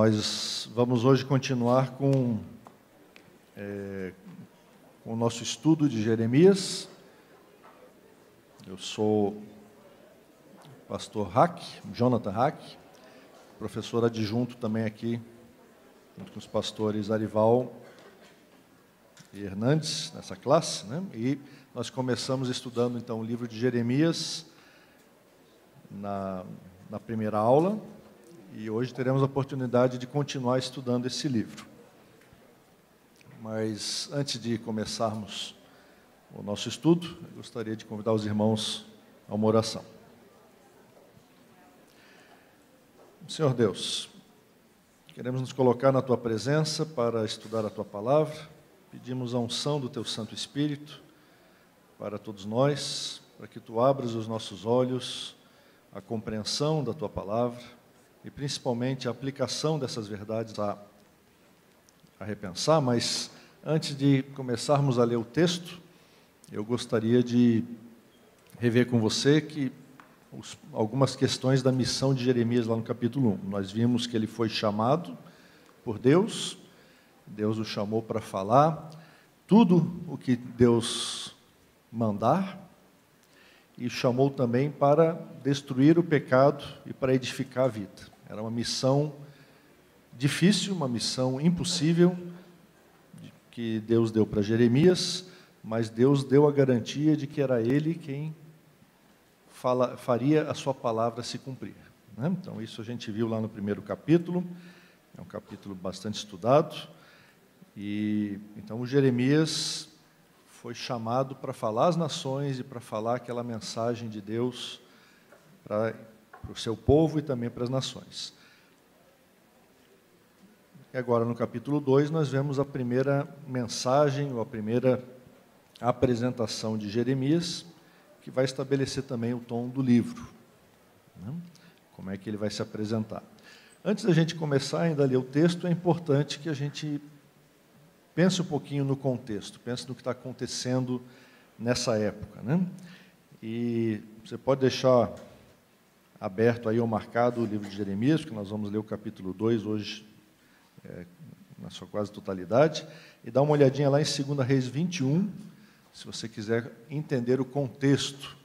Nós vamos hoje continuar com o nosso estudo de Jeremias. Eu sou o pastor Hack, Jonathan Hack, professor adjunto também aqui, junto com os pastores Arival e Hernandes, nessa classe, né? E nós começamos estudando, então, o livro de Jeremias na primeira aula, e hoje teremos a oportunidade de continuar estudando esse livro. Mas, antes de começarmos o nosso estudo, eu gostaria de convidar os irmãos a uma oração. Senhor Deus, queremos nos colocar na Tua presença para estudar a Tua palavra. Pedimos a unção do Teu Santo Espírito para todos nós, para que Tu abras os nossos olhos à compreensão da Tua palavra e principalmente a aplicação dessas verdades a repensar. Mas antes de começarmos a ler o texto, eu gostaria de rever com você que algumas questões da missão de Jeremias lá no capítulo 1. Nós vimos que ele foi chamado por Deus, Deus o chamou para falar tudo o que Deus mandar, e chamou também para destruir o pecado e para edificar a vida. Era uma missão difícil, uma missão impossível, que Deus deu para Jeremias, mas Deus deu a garantia de que era ele quem faria a sua palavra se cumprir, né? Então, isso a gente viu lá no primeiro capítulo, é um capítulo bastante estudado, e então o Jeremias foi chamado para falar às nações e para falar aquela mensagem de Deus para o seu povo e também para as nações. E agora, no capítulo 2, nós vemos a primeira mensagem, ou a primeira apresentação de Jeremias, que vai estabelecer também o tom do livro, né? Como é que ele vai se apresentar. Antes da gente começar ainda a ler o texto, é importante que a gente pense um pouquinho no contexto, pense no que está acontecendo nessa época, né? E você pode deixar aberto aí ou marcado o livro de Jeremias, porque nós vamos ler o capítulo 2 hoje, na sua quase totalidade, e dá uma olhadinha lá em 2 Reis 21, se você quiser entender o contexto,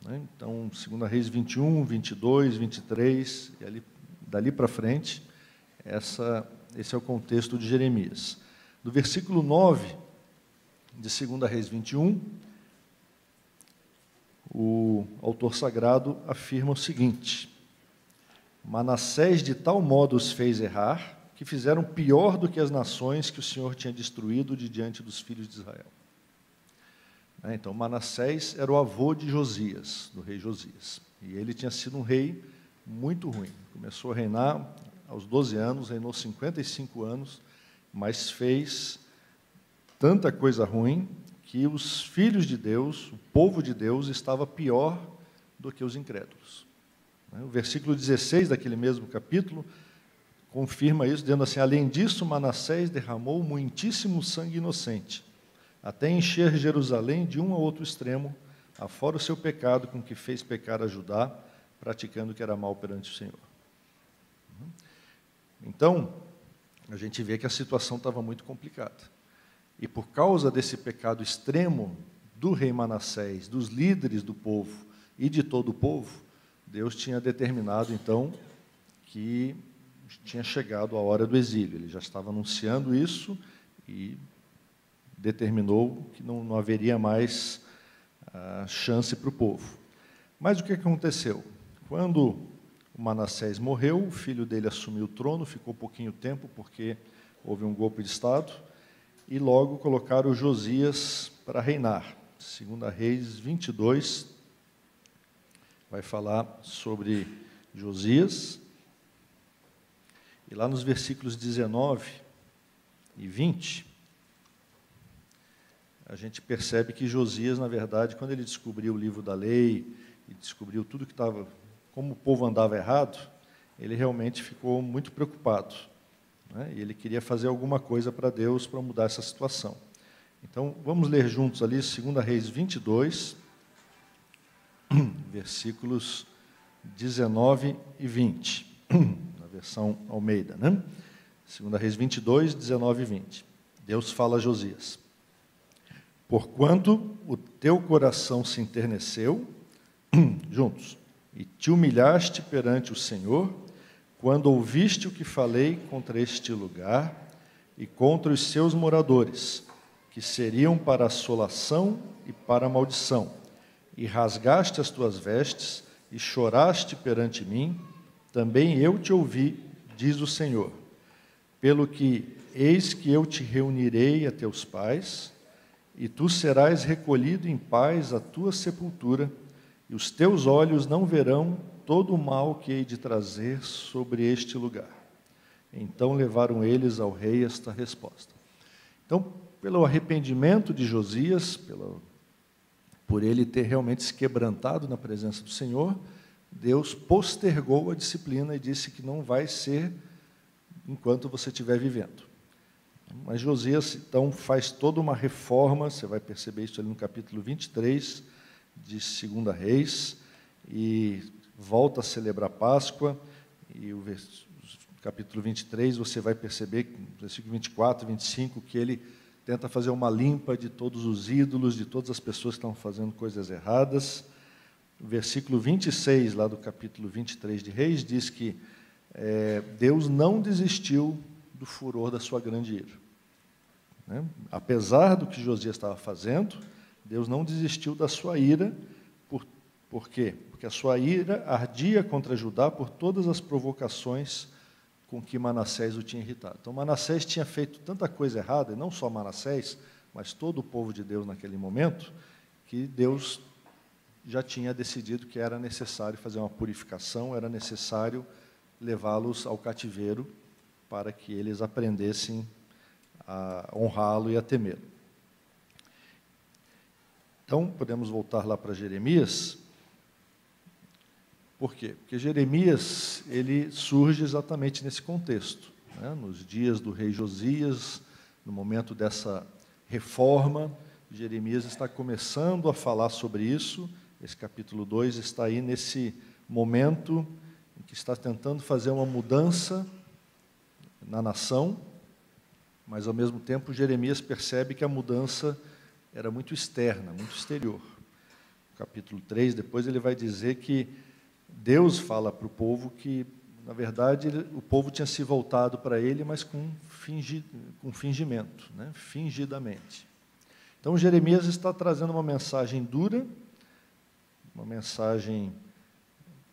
né? Então, 2 Reis 21, 22, 23, e dali para frente, esse é o contexto de Jeremias. Do versículo 9 de 2 Reis 21, o autor sagrado afirma o seguinte: Manassés de tal modo os fez errar, que fizeram pior do que as nações que o Senhor tinha destruído de diante dos filhos de Israel. Então, Manassés era o avô de Josias, do rei Josias, e ele tinha sido um rei muito ruim. Começou a reinar aos 12 anos, reinou 55 anos, mas fez tanta coisa ruim que os filhos de Deus, o povo de Deus, estava pior do que os incrédulos. O versículo 16 daquele mesmo capítulo confirma isso, dizendo assim: além disso, Manassés derramou muitíssimo sangue inocente, até encher Jerusalém de um a outro extremo, afora o seu pecado com que fez pecar a Judá, praticando o que era mal perante o Senhor. Então, a gente vê que a situação estava muito complicada. E por causa desse pecado extremo do rei Manassés, dos líderes do povo e de todo o povo, Deus tinha determinado, então, que tinha chegado a hora do exílio. Ele já estava anunciando isso e determinou que não haveria mais chance para o povo. Mas o que aconteceu? Quando o Manassés morreu, o filho dele assumiu o trono, ficou pouquinho tempo, porque houve um golpe de Estado, e logo colocaram Josias para reinar. 2 Reis 22 vai falar sobre Josias, e lá nos versículos 19 e 20, a gente percebe que Josias, na verdade, quando ele descobriu o livro da lei, e descobriu tudo que estava, como o povo andava errado, ele realmente ficou muito preocupado, né? E ele queria fazer alguma coisa para Deus, para mudar essa situação. Então, vamos ler juntos ali, 2 Reis 22, versículos 19 e 20. Na versão Almeida, né? 2 Reis 22, 19 e 20. Deus fala a Josias: porquanto o teu coração se enterneceu, juntos, e te humilhaste perante o Senhor, quando ouviste o que falei contra este lugar e contra os seus moradores, que seriam para assolação e para maldição, e rasgaste as tuas vestes e choraste perante mim, também eu te ouvi, diz o Senhor. Pelo que, eis que eu te reunirei a teus pais, e tu serás recolhido em paz à tua sepultura, e os teus olhos não verão todo o mal que hei de trazer sobre este lugar. Então levaram eles ao rei esta resposta. Então, pelo arrependimento de Josias, por ele ter realmente se quebrantado na presença do Senhor, Deus postergou a disciplina e disse que não vai ser enquanto você estiver vivendo. Mas Josias, então, faz toda uma reforma, você vai perceber isso ali no capítulo 23 de 2 Reis, e volta a celebrar a Páscoa, e o capítulo 23, você vai perceber, no versículo 24 e 25, que ele tenta fazer uma limpa de todos os ídolos, de todas as pessoas que estão fazendo coisas erradas. O versículo 26, lá do capítulo 23 de Reis, diz que Deus não desistiu do furor da sua grande ira. Né? Apesar do que Josias estava fazendo, Deus não desistiu da sua ira. Por quê? Porque a sua ira ardia contra Judá por todas as provocações com que Manassés o tinha irritado. Então, Manassés tinha feito tanta coisa errada, e não só Manassés, mas todo o povo de Deus naquele momento, que Deus já tinha decidido que era necessário fazer uma purificação, era necessário levá-los ao cativeiro para que eles aprendessem a honrá-lo e a temê-lo. Então, podemos voltar lá para Jeremias. Por quê? Porque Jeremias, ele surge exatamente nesse contexto, né? Nos dias do rei Josias, no momento dessa reforma, Jeremias está começando a falar sobre isso. Esse capítulo 2 está aí nesse momento em que está tentando fazer uma mudança na nação, mas, ao mesmo tempo, Jeremias percebe que a mudança era muito externa, muito exterior. No capítulo 3, depois ele vai dizer que Deus fala para o povo que, na verdade, o povo tinha se voltado para ele, mas com fingimento, né? Fingidamente. Então, Jeremias está trazendo uma mensagem dura, uma mensagem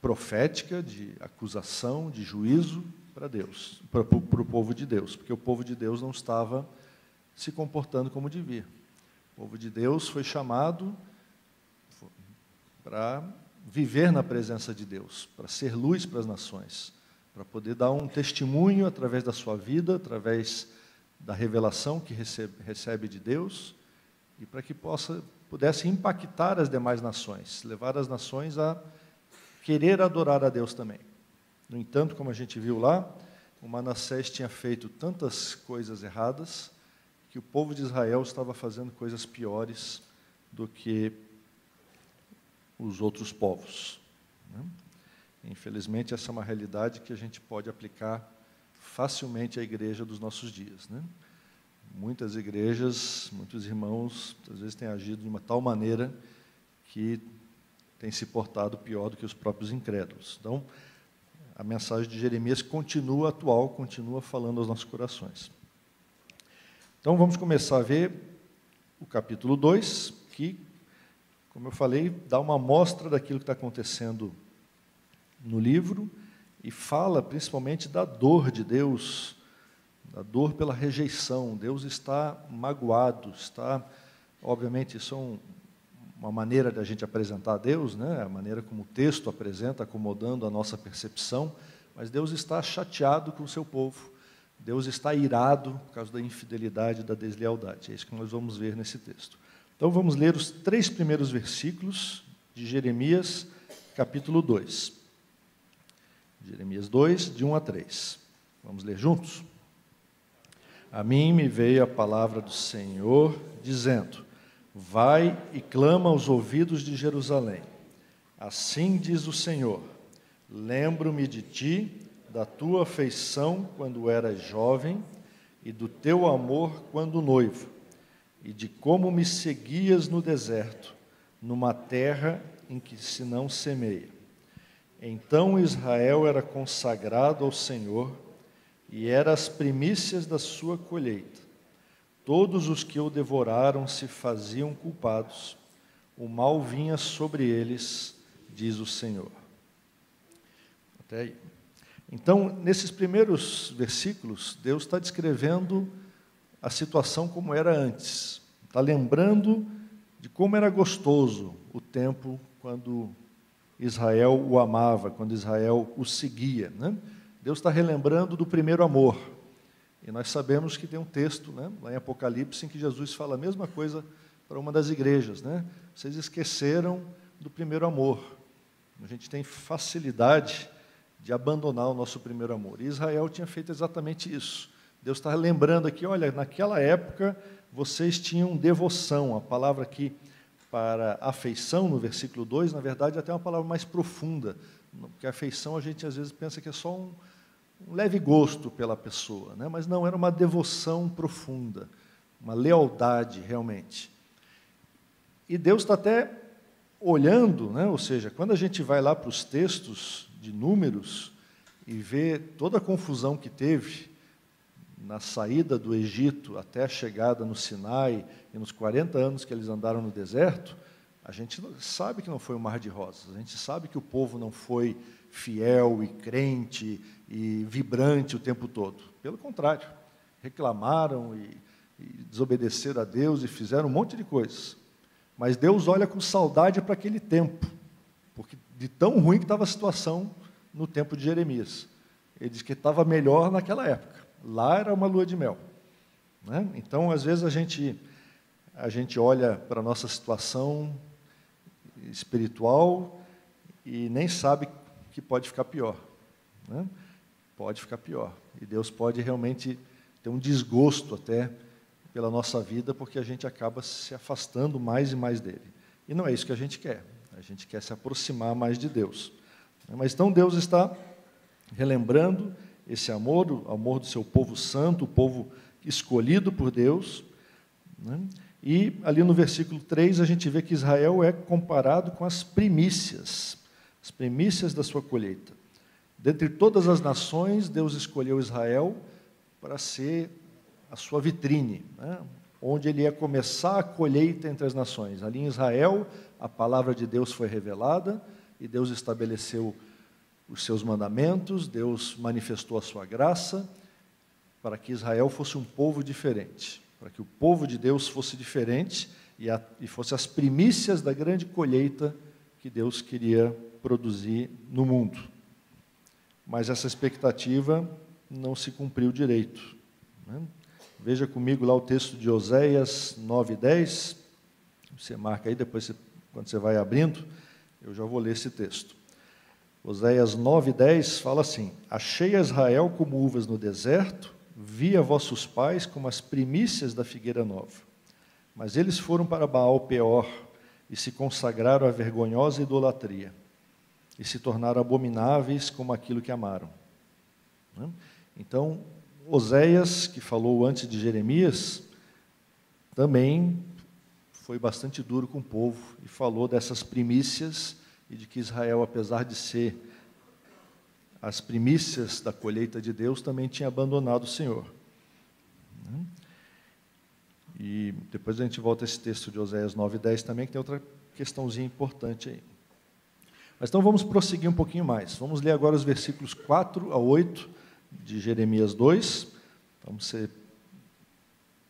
profética, de acusação, de juízo para Deus, para o povo de Deus, porque o povo de Deus não estava se comportando como devia. O povo de Deus foi chamado para viver na presença de Deus, para ser luz para as nações, para poder dar um testemunho através da sua vida, através da revelação que recebe de Deus, e para que pudesse impactar as demais nações, levar as nações a querer adorar a Deus também. No entanto, como a gente viu lá, o Manassés tinha feito tantas coisas erradas que o povo de Israel estava fazendo coisas piores do que os outros povos. Né? Infelizmente, essa é uma realidade que a gente pode aplicar facilmente à igreja dos nossos dias. Né? Muitas igrejas, muitos irmãos, às vezes têm agido de uma tal maneira que têm se portado pior do que os próprios incrédulos. Então, a mensagem de Jeremias continua atual, continua falando aos nossos corações. Então, vamos começar a ver o capítulo 2, que, como eu falei, dá uma amostra daquilo que está acontecendo no livro e fala principalmente da dor de Deus, da dor pela rejeição. Deus está magoado, obviamente, isso é uma maneira de a gente apresentar a Deus, né? A maneira como o texto apresenta, acomodando a nossa percepção, mas Deus está chateado com o seu povo, Deus está irado por causa da infidelidade e da deslealdade. É isso que nós vamos ver nesse texto. Então, vamos ler os 3 primeiros versículos de Jeremias, capítulo 2. Jeremias 2, de 1 a 3. Vamos ler juntos? A mim me veio a palavra do Senhor, dizendo: vai e clama aos ouvidos de Jerusalém. Assim diz o Senhor: lembro-me de ti da tua afeição quando eras jovem e do teu amor quando noivo, e de como me seguias no deserto, numa terra em que se não semeia. Então Israel era consagrado ao Senhor, e era as primícias da sua colheita. Todos os que o devoraram se faziam culpados, o mal vinha sobre eles, diz o Senhor. Até aí. Então, nesses primeiros versículos, Deus está descrevendo a situação como era antes. Está lembrando de como era gostoso o tempo quando Israel o amava, quando Israel o seguia, né? Deus está relembrando do primeiro amor. E nós sabemos que tem um texto, né, lá em Apocalipse, em que Jesus fala a mesma coisa para uma das igrejas, né? Vocês esqueceram do primeiro amor. A gente tem facilidade de abandonar o nosso primeiro amor. E Israel tinha feito exatamente isso. Deus está lembrando aqui, olha, naquela época vocês tinham devoção. A palavra aqui para afeição, no versículo 2, na verdade, é até uma palavra mais profunda, porque afeição a gente às vezes pensa que é só um leve gosto pela pessoa, né? Mas não, era uma devoção profunda, uma lealdade realmente. E Deus está até olhando, né? Ou seja, quando a gente vai lá para os textos de Números e vê toda a confusão que teve na saída do Egito até a chegada no Sinai e nos 40 anos que eles andaram no deserto, a gente sabe que não foi um mar de rosas, a gente sabe que o povo não foi fiel e crente e vibrante o tempo todo. Pelo contrário, reclamaram e desobedeceram a Deus e fizeram um monte de coisas. Mas Deus olha com saudade para aquele tempo, porque de tão ruim que estava a situação no tempo de Jeremias. Ele diz que estava melhor naquela época. Lá era uma lua de mel, né? Então, às vezes, a gente olha para a nossa situação espiritual e nem sabe que pode ficar pior, né? Pode ficar pior. E Deus pode realmente ter um desgosto até pela nossa vida, porque a gente acaba se afastando mais e mais dele. E não é isso que a gente quer. A gente quer se aproximar mais de Deus. Mas então Deus está relembrando esse amor, o amor do seu povo santo, o povo escolhido por Deus, né? E ali no versículo 3 a gente vê que Israel é comparado com as primícias da sua colheita. Dentre todas as nações, Deus escolheu Israel para ser a sua vitrine, né? Onde ele ia começar a colheita entre as nações. Ali em Israel, a palavra de Deus foi revelada e Deus estabeleceu os seus mandamentos, Deus manifestou a sua graça para que Israel fosse um povo diferente, para que o povo de Deus fosse diferente e fosse as primícias da grande colheita que Deus queria produzir no mundo. Mas essa expectativa não se cumpriu direito, né? Veja comigo lá o texto de Oséias 9:10, você marca aí, depois quando você vai abrindo, eu já vou ler esse texto. Oséias 9:10 fala assim: achei Israel como uvas no deserto, vi a vossos pais como as primícias da figueira nova. Mas eles foram para Baal-Peor e se consagraram à vergonhosa idolatria, e se tornaram abomináveis como aquilo que amaram. Então, Oséias, que falou antes de Jeremias, também foi bastante duro com o povo e falou dessas primícias e de que Israel, apesar de ser as primícias da colheita de Deus, também tinha abandonado o Senhor. E depois a gente volta a esse texto de Oséias 9:10 também, que tem outra questãozinha importante aí. Mas então vamos prosseguir um pouquinho mais. Vamos ler agora os versículos 4 a 8 de Jeremias 2. Então você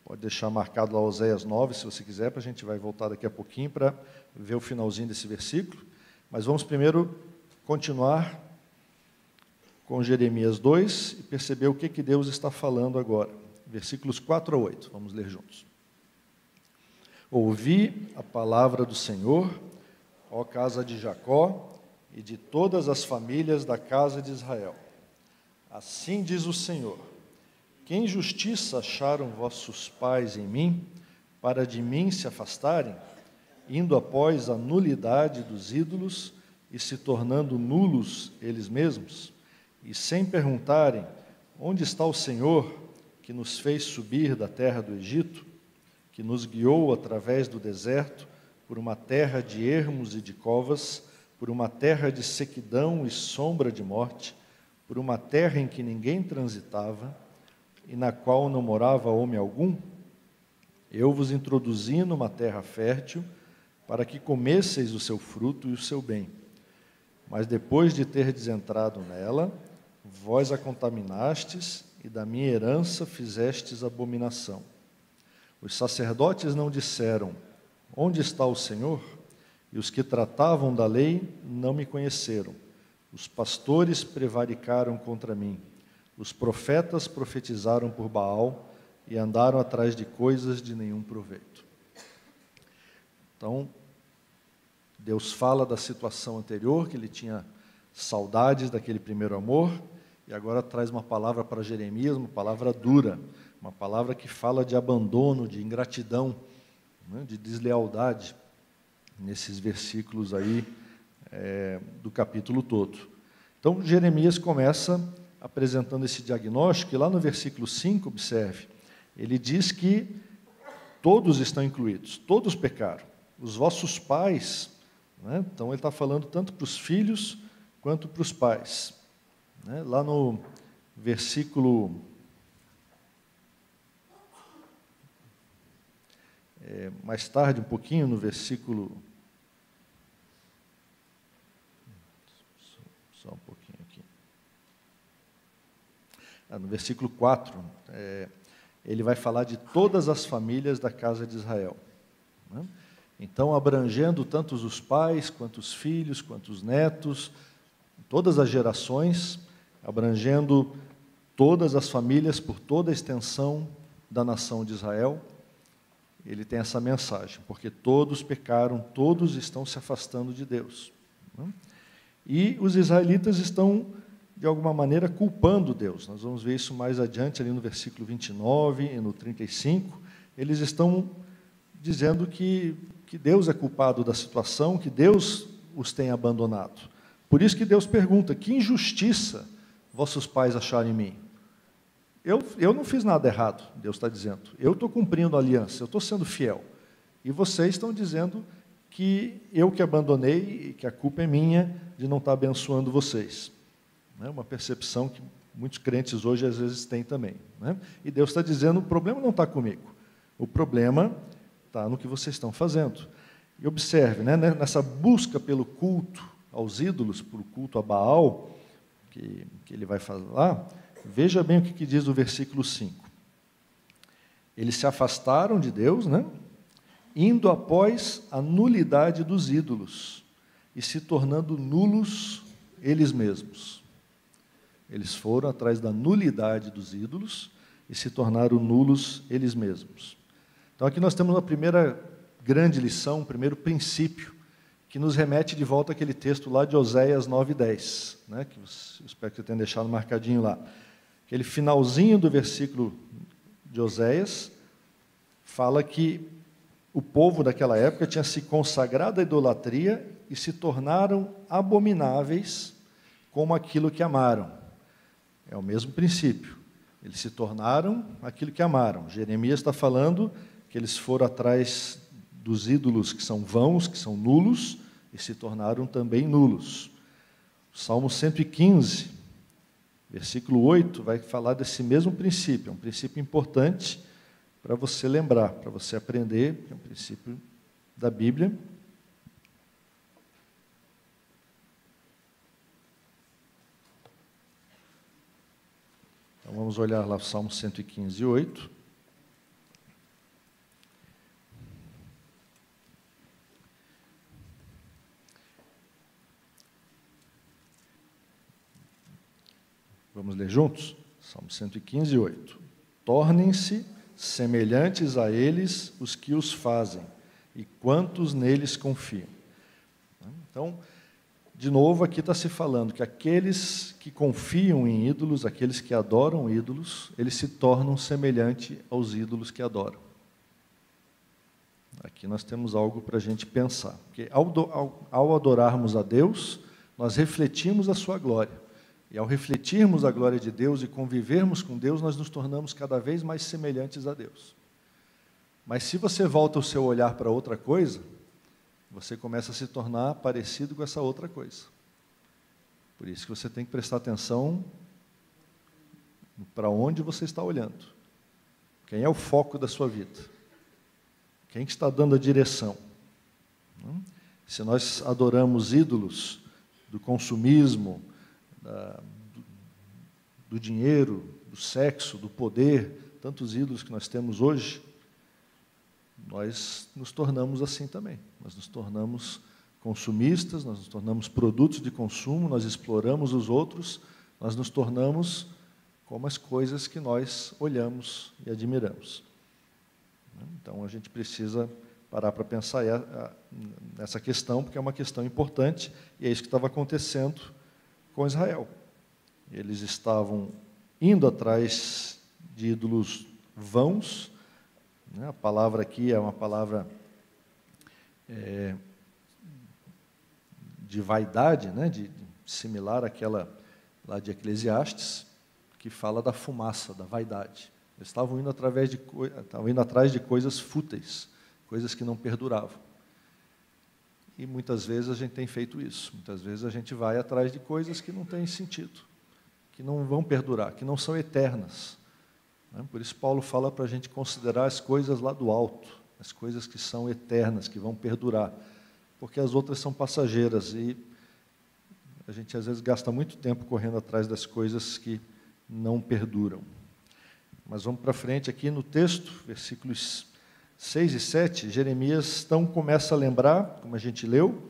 pode deixar marcado lá Oséias 9, se você quiser, para a gente vai voltar daqui a pouquinho para ver o finalzinho desse versículo. Mas vamos primeiro continuar com Jeremias 2 e perceber o que Deus está falando agora. Versículos 4 a 8, vamos ler juntos. Ouvi a palavra do Senhor, ó casa de Jacó, e de todas as famílias da casa de Israel. Assim diz o Senhor: que injustiça acharam vossos pais em mim, para de mim se afastarem, indo após a nulidade dos ídolos e se tornando nulos eles mesmos? e sem perguntarem: onde está o Senhor que nos fez subir da terra do Egito, que nos guiou através do deserto, por uma terra de ermos e de covas, por uma terra de sequidão e sombra de morte, por uma terra em que ninguém transitava e na qual não morava homem algum? Eu vos introduzi numa terra fértil, para que comesseis o seu fruto e o seu bem. Mas depois de terdes entrado nela, vós a contaminastes e da minha herança fizestes abominação. Os sacerdotes não disseram: onde está o Senhor? E os que tratavam da lei não me conheceram. Os pastores prevaricaram contra mim. Os profetas profetizaram por Baal e andaram atrás de coisas de nenhum proveito. Então, Deus fala da situação anterior, que ele tinha saudades daquele primeiro amor, e agora traz uma palavra para Jeremias, uma palavra dura, uma palavra que fala de abandono, de ingratidão, né, de deslealdade, nesses versículos aí do capítulo todo. Então, Jeremias começa apresentando esse diagnóstico, e lá no versículo 5, observe, ele diz que todos estão incluídos, todos pecaram, os vossos pais, né? Então ele está falando tanto para os filhos quanto para os pais, né? Lá no versículo mais tarde um pouquinho, no versículo só um pouquinho aqui, no versículo 4, ele vai falar de todas as famílias da casa de Israel, né? Então, abrangendo tanto os pais, quanto os filhos, quanto os netos, todas as gerações, abrangendo todas as famílias por toda a extensão da nação de Israel, ele tem essa mensagem, porque todos pecaram, todos estão se afastando de Deus, né? E os israelitas estão, de alguma maneira, culpando Deus. Nós vamos ver isso mais adiante, ali no versículo 29 e no 35, eles estão dizendo que Deus é culpado da situação, que Deus os tem abandonado. Por isso que Deus pergunta: que injustiça vossos pais acharam em mim? Eu não fiz nada errado, Deus está dizendo. Eu estou cumprindo a aliança, eu estou sendo fiel. E vocês estão dizendo que eu que abandonei e que a culpa é minha de não estar abençoando vocês. É uma percepção que muitos crentes hoje às vezes têm também, né? E Deus está dizendo: o problema não está comigo, o problema está no que vocês estão fazendo. E observe, né, nessa busca pelo culto aos ídolos, pelo culto a Baal, que ele vai falar, veja bem o que diz o versículo 5. Eles se afastaram de Deus, né, indo após a nulidade dos ídolos e se tornando nulos eles mesmos. Eles foram atrás da nulidade dos ídolos e se tornaram nulos eles mesmos. Então, aqui nós temos uma primeira grande lição, um primeiro princípio, que nos remete de volta àquele texto lá de Oséias 9:10, né, que eu espero que você tenha deixado marcadinho lá. Aquele finalzinho do versículo de Oséias fala que o povo daquela época tinha se consagrado à idolatria e se tornaram abomináveis como aquilo que amaram. É o mesmo princípio. Eles se tornaram aquilo que amaram. Jeremias está falando que eles foram atrás dos ídolos que são vãos, que são nulos, e se tornaram também nulos. O Salmo 115, versículo 8, vai falar desse mesmo princípio. É um princípio importante para você lembrar, para você aprender, é um princípio da Bíblia. Então vamos olhar lá o Salmo 115, 8. Vamos ler juntos? Salmo 115, 8. Tornem-se semelhantes a eles os que os fazem, e quantos neles confiam. Então, de novo, aqui está se falando que aqueles que confiam em ídolos, aqueles que adoram ídolos, eles se tornam semelhantes aos ídolos que adoram. Aqui nós temos algo para a gente pensar, porque ao adorarmos a Deus, nós refletimos a sua glória. E ao refletirmos a glória de Deus e convivermos com Deus, nós nos tornamos cada vez mais semelhantes a Deus. Mas se você volta o seu olhar para outra coisa, você começa a se tornar parecido com essa outra coisa. Por isso que você tem que prestar atenção para onde você está olhando. Quem é o foco da sua vida? Quem que está dando a direção? Se nós adoramos ídolos do consumismo, do dinheiro, do sexo, do poder, tantos ídolos que nós temos hoje, nós nos tornamos assim também. Nós nos tornamos consumistas, nós nos tornamos produtos de consumo, nós exploramos os outros, nós nos tornamos como as coisas que nós olhamos e admiramos. Então, a gente precisa parar para pensar nessa questão, porque é uma questão importante, e é isso que estava acontecendo com Israel. Eles estavam indo atrás de ídolos vãos, né? A palavra aqui é uma palavra de vaidade, né? Similar àquela lá de Eclesiastes, que fala da fumaça, da vaidade. Eles estavam indo atrás de coisas fúteis, coisas que não perduravam. E muitas vezes a gente tem feito isso. Muitas vezes a gente vai atrás de coisas que não têm sentido, que não vão perdurar, que não são eternas. Por isso Paulo fala para a gente considerar as coisas lá do alto, as coisas que são eternas, que vão perdurar, porque as outras são passageiras e a gente às vezes gasta muito tempo correndo atrás das coisas que não perduram. Mas vamos para frente aqui no texto, versículos 6 e 7, Jeremias então começa a lembrar, como a gente leu,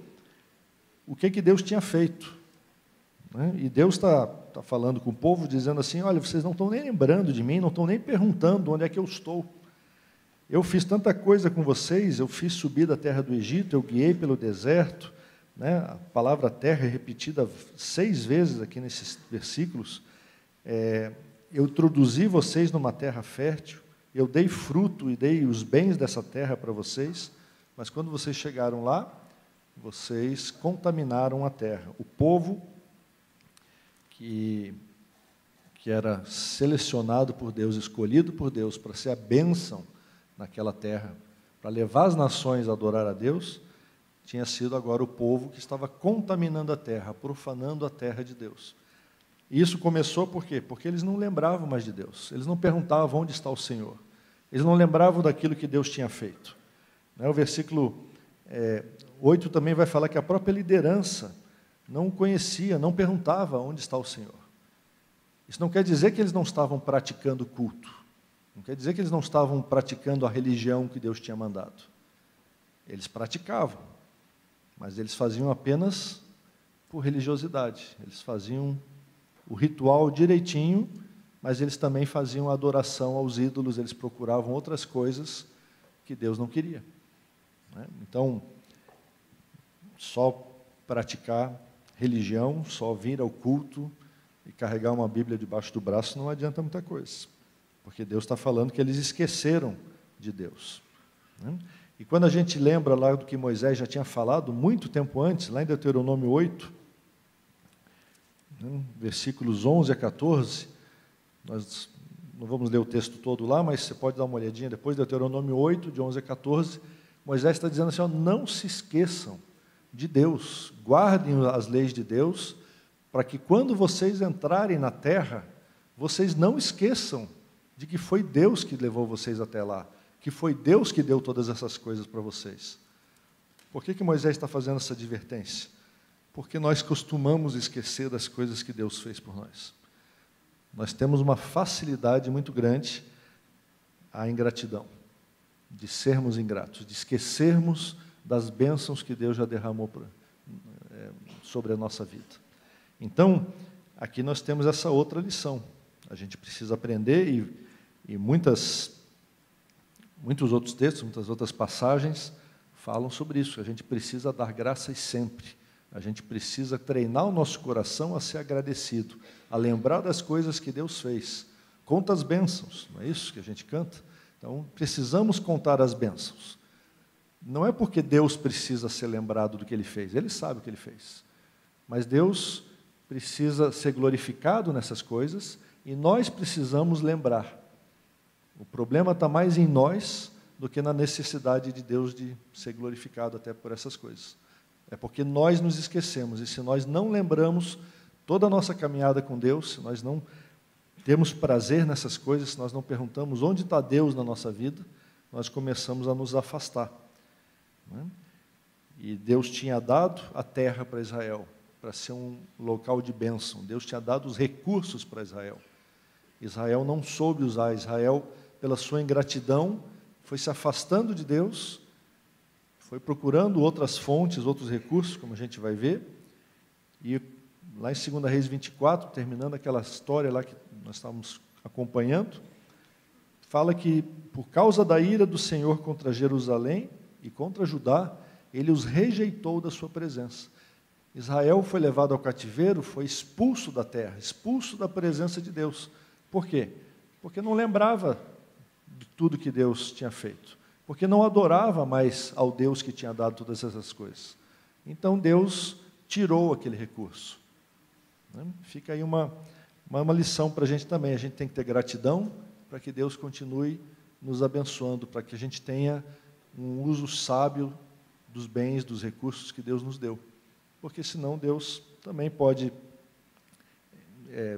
o que Deus tinha feito. E Deus está falando com o povo, dizendo assim, olha, vocês não estão nem lembrando de mim, não estão nem perguntando onde é que eu estou. Eu fiz tanta coisa com vocês, eu fiz subir da terra do Egito, eu guiei pelo deserto, né? A palavra terra é repetida 6 vezes aqui nesses versículos. Eu introduzi vocês numa terra fértil, eu dei fruto e dei os bens dessa terra para vocês, mas quando vocês chegaram lá, vocês contaminaram a terra. O povo que era selecionado por Deus, escolhido por Deus para ser a bênção naquela terra, para levar as nações a adorar a Deus, tinha sido agora o povo que estava contaminando a terra, profanando a terra de Deus. E isso começou por quê? Porque eles não lembravam mais de Deus, eles não perguntavam onde está o Senhor, eles não lembravam daquilo que Deus tinha feito. O versículo 8 também vai falar que a própria liderança não conhecia, não perguntava onde está o Senhor. Isso não quer dizer que eles não estavam praticando culto, não quer dizer que eles não estavam praticando a religião que Deus tinha mandado. Eles praticavam, mas eles faziam apenas por religiosidade, eles faziam o ritual direitinho, mas eles também faziam adoração aos ídolos, eles procuravam outras coisas que Deus não queria. Então, só praticar religião, só vir ao culto e carregar uma Bíblia debaixo do braço não adianta muita coisa, porque Deus está falando que eles esqueceram de Deus. E quando a gente lembra lá do que Moisés já tinha falado muito tempo antes, lá em Deuteronômio 8, versículos 11 a 14, nós não vamos ler o texto todo lá, mas você pode dar uma olhadinha depois, Deuteronômio 8, de 11 a 14, Moisés está dizendo assim, não se esqueçam de Deus, guardem as leis de Deus, para que quando vocês entrarem na terra, vocês não esqueçam de que foi Deus que levou vocês até lá, que foi Deus que deu todas essas coisas para vocês. Por que Moisés está fazendo essa advertência? Porque nós costumamos esquecer das coisas que Deus fez por nós. Nós temos uma facilidade muito grande à ingratidão, de sermos ingratos, de esquecermos das bênçãos que Deus já derramou sobre a nossa vida. Então, aqui nós temos essa outra lição. A gente precisa aprender e muitos outros textos, muitas outras passagens falam sobre isso. A gente precisa dar graças sempre. A gente precisa treinar o nosso coração a ser agradecido, a lembrar das coisas que Deus fez. Conta as bênçãos, não é isso que a gente canta? Então, precisamos contar as bênçãos. Não é porque Deus precisa ser lembrado do que Ele fez, Ele sabe o que Ele fez. Mas Deus precisa ser glorificado nessas coisas e nós precisamos lembrar. O problema está mais em nós do que na necessidade de Deus de ser glorificado até por essas coisas. É porque nós nos esquecemos, e se nós não lembramos toda a nossa caminhada com Deus, se nós não temos prazer nessas coisas, se nós não perguntamos onde está Deus na nossa vida, nós começamos a nos afastar. Né? E Deus tinha dado a terra para Israel, para ser um local de bênção. Deus tinha dado os recursos para Israel. Israel não soube usar. Israel, pela sua ingratidão, foi se afastando de Deus, foi procurando outras fontes, outros recursos, como a gente vai ver. E lá em 2 Reis 24, terminando aquela história lá que nós estávamos acompanhando, fala que por causa da ira do Senhor contra Jerusalém e contra Judá, ele os rejeitou da sua presença. Israel foi levado ao cativeiro, foi expulso da terra, expulso da presença de Deus. Por quê? Porque não lembrava de tudo que Deus tinha feito. Porque não adorava mais ao Deus que tinha dado todas essas coisas. Então Deus tirou aquele recurso. Fica aí uma lição para a gente também. A gente tem que ter gratidão para que Deus continue nos abençoando, para que a gente tenha um uso sábio dos bens, dos recursos que Deus nos deu. Porque senão Deus também pode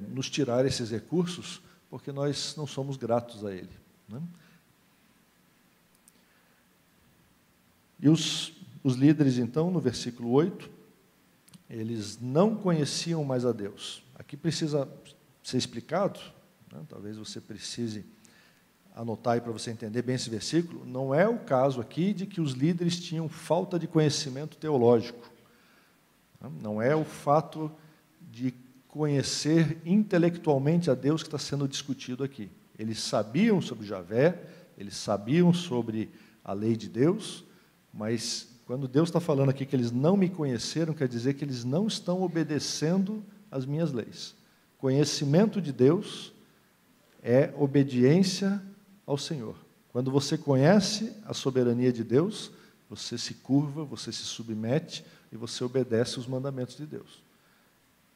nos tirar esses recursos, porque nós não somos gratos a Ele. Né? E os líderes, então, no versículo 8, eles não conheciam mais a Deus. Aqui precisa ser explicado, né? Talvez você precise anotar aí para você entender bem esse versículo. Não é o caso aqui de que os líderes tinham falta de conhecimento teológico. Não é o fato de conhecer intelectualmente a Deus que está sendo discutido aqui. Eles sabiam sobre Javé, eles sabiam sobre a lei de Deus, mas quando Deus está falando aqui que eles não me conheceram, quer dizer que eles não estão obedecendo às minhas leis. Conhecimento de Deus é obediência ao Senhor. Quando você conhece a soberania de Deus, você se curva, você se submete e você obedece os mandamentos de Deus.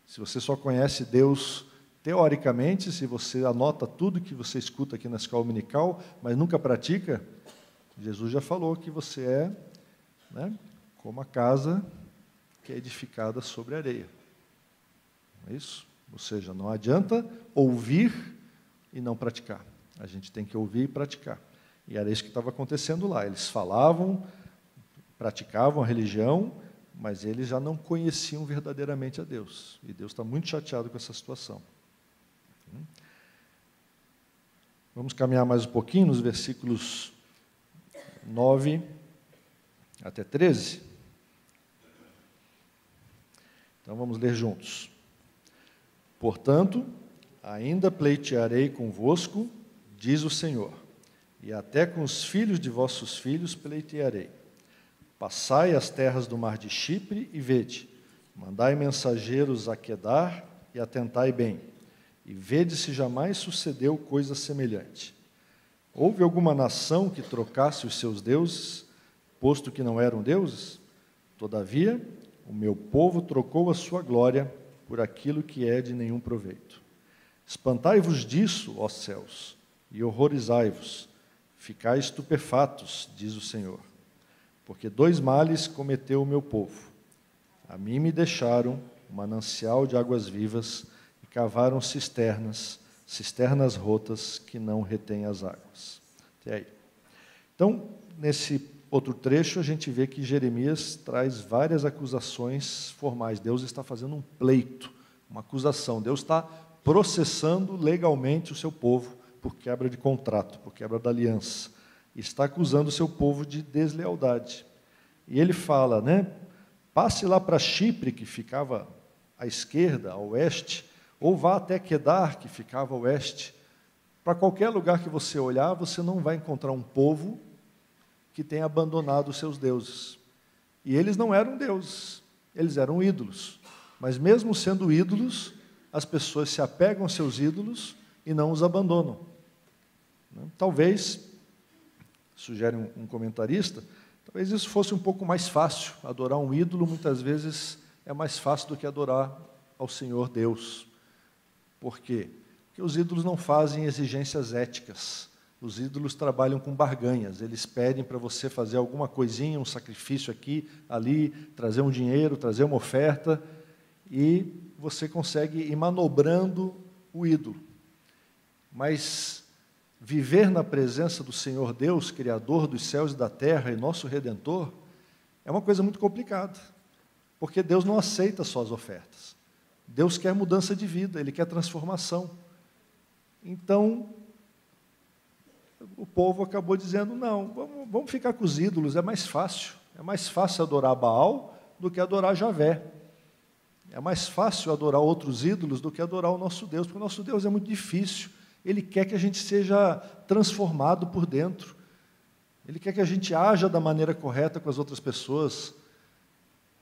Se você só conhece Deus teoricamente, se você anota tudo que você escuta aqui na escola dominical, mas nunca pratica, Jesus já falou que você é, né, como a casa que é edificada sobre areia. Não é isso? Ou seja, não adianta ouvir e não praticar. A gente tem que ouvir e praticar. E era isso que estava acontecendo lá. Eles falavam, praticavam a religião, mas eles já não conheciam verdadeiramente a Deus. E Deus está muito chateado com essa situação. Vamos caminhar mais um pouquinho nos versículos 9 até 13. Então vamos ler juntos. Portanto, ainda pleitearei convosco, diz o Senhor, e até com os filhos de vossos filhos pleitearei. Passai as terras do mar de Chipre e vede, mandai mensageiros a Quedar e atentai bem, e vede se jamais sucedeu coisa semelhante. Houve alguma nação que trocasse os seus deuses, posto que não eram deuses? Todavia, o meu povo trocou a sua glória por aquilo que é de nenhum proveito. Espantai-vos disso, ó céus, e horrorizai-vos, ficai estupefatos, diz o Senhor. Porque 2 males cometeu o meu povo. A mim me deixaram um manancial de águas vivas e cavaram cisternas rotas que não retêm as águas. Até aí. Então, nesse outro trecho, a gente vê que Jeremias traz várias acusações formais. Deus está fazendo um pleito, uma acusação. Deus está processando legalmente o seu povo por quebra de contrato, por quebra da aliança. Está acusando o seu povo de deslealdade. E ele fala, né? Passe lá para Chipre, que ficava à esquerda, a oeste, ou vá até Quedar, que ficava a oeste. Para qualquer lugar que você olhar, você não vai encontrar um povo que tenha abandonado os seus deuses. E eles não eram deuses, eles eram ídolos. Mas mesmo sendo ídolos, as pessoas se apegam aos seus ídolos e não os abandonam. Talvez, sugere um comentarista, talvez isso fosse um pouco mais fácil. Adorar um ídolo, muitas vezes, é mais fácil do que adorar ao Senhor Deus. Por quê? Porque os ídolos não fazem exigências éticas. Os ídolos trabalham com barganhas. Eles pedem para você fazer alguma coisinha, um sacrifício aqui, ali, trazer um dinheiro, trazer uma oferta, e você consegue ir manobrando o ídolo. Mas viver na presença do Senhor Deus, Criador dos céus e da terra e nosso Redentor, é uma coisa muito complicada, porque Deus não aceita só as ofertas. Deus quer mudança de vida, Ele quer transformação. Então, o povo acabou dizendo, não, vamos ficar com os ídolos, é mais fácil adorar Baal do que adorar Javé. É mais fácil adorar outros ídolos do que adorar o nosso Deus, porque o nosso Deus é muito difícil. Ele quer que a gente seja transformado por dentro. Ele quer que a gente haja da maneira correta com as outras pessoas.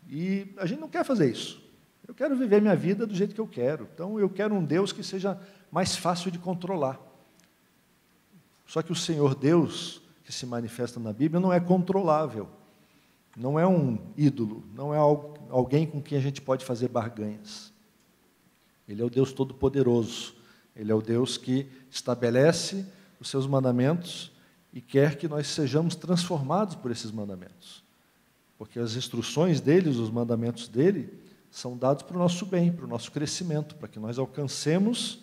E a gente não quer fazer isso. Eu quero viver minha vida do jeito que eu quero. Então, eu quero um Deus que seja mais fácil de controlar. Só que o Senhor Deus, que se manifesta na Bíblia, não é controlável. Não é um ídolo, não é alguém com quem a gente pode fazer barganhas. Ele é o Deus Todo-Poderoso. Ele é o Deus que estabelece os seus mandamentos e quer que nós sejamos transformados por esses mandamentos. Porque as instruções dele, os mandamentos dele, são dados para o nosso bem, para o nosso crescimento, para que nós alcancemos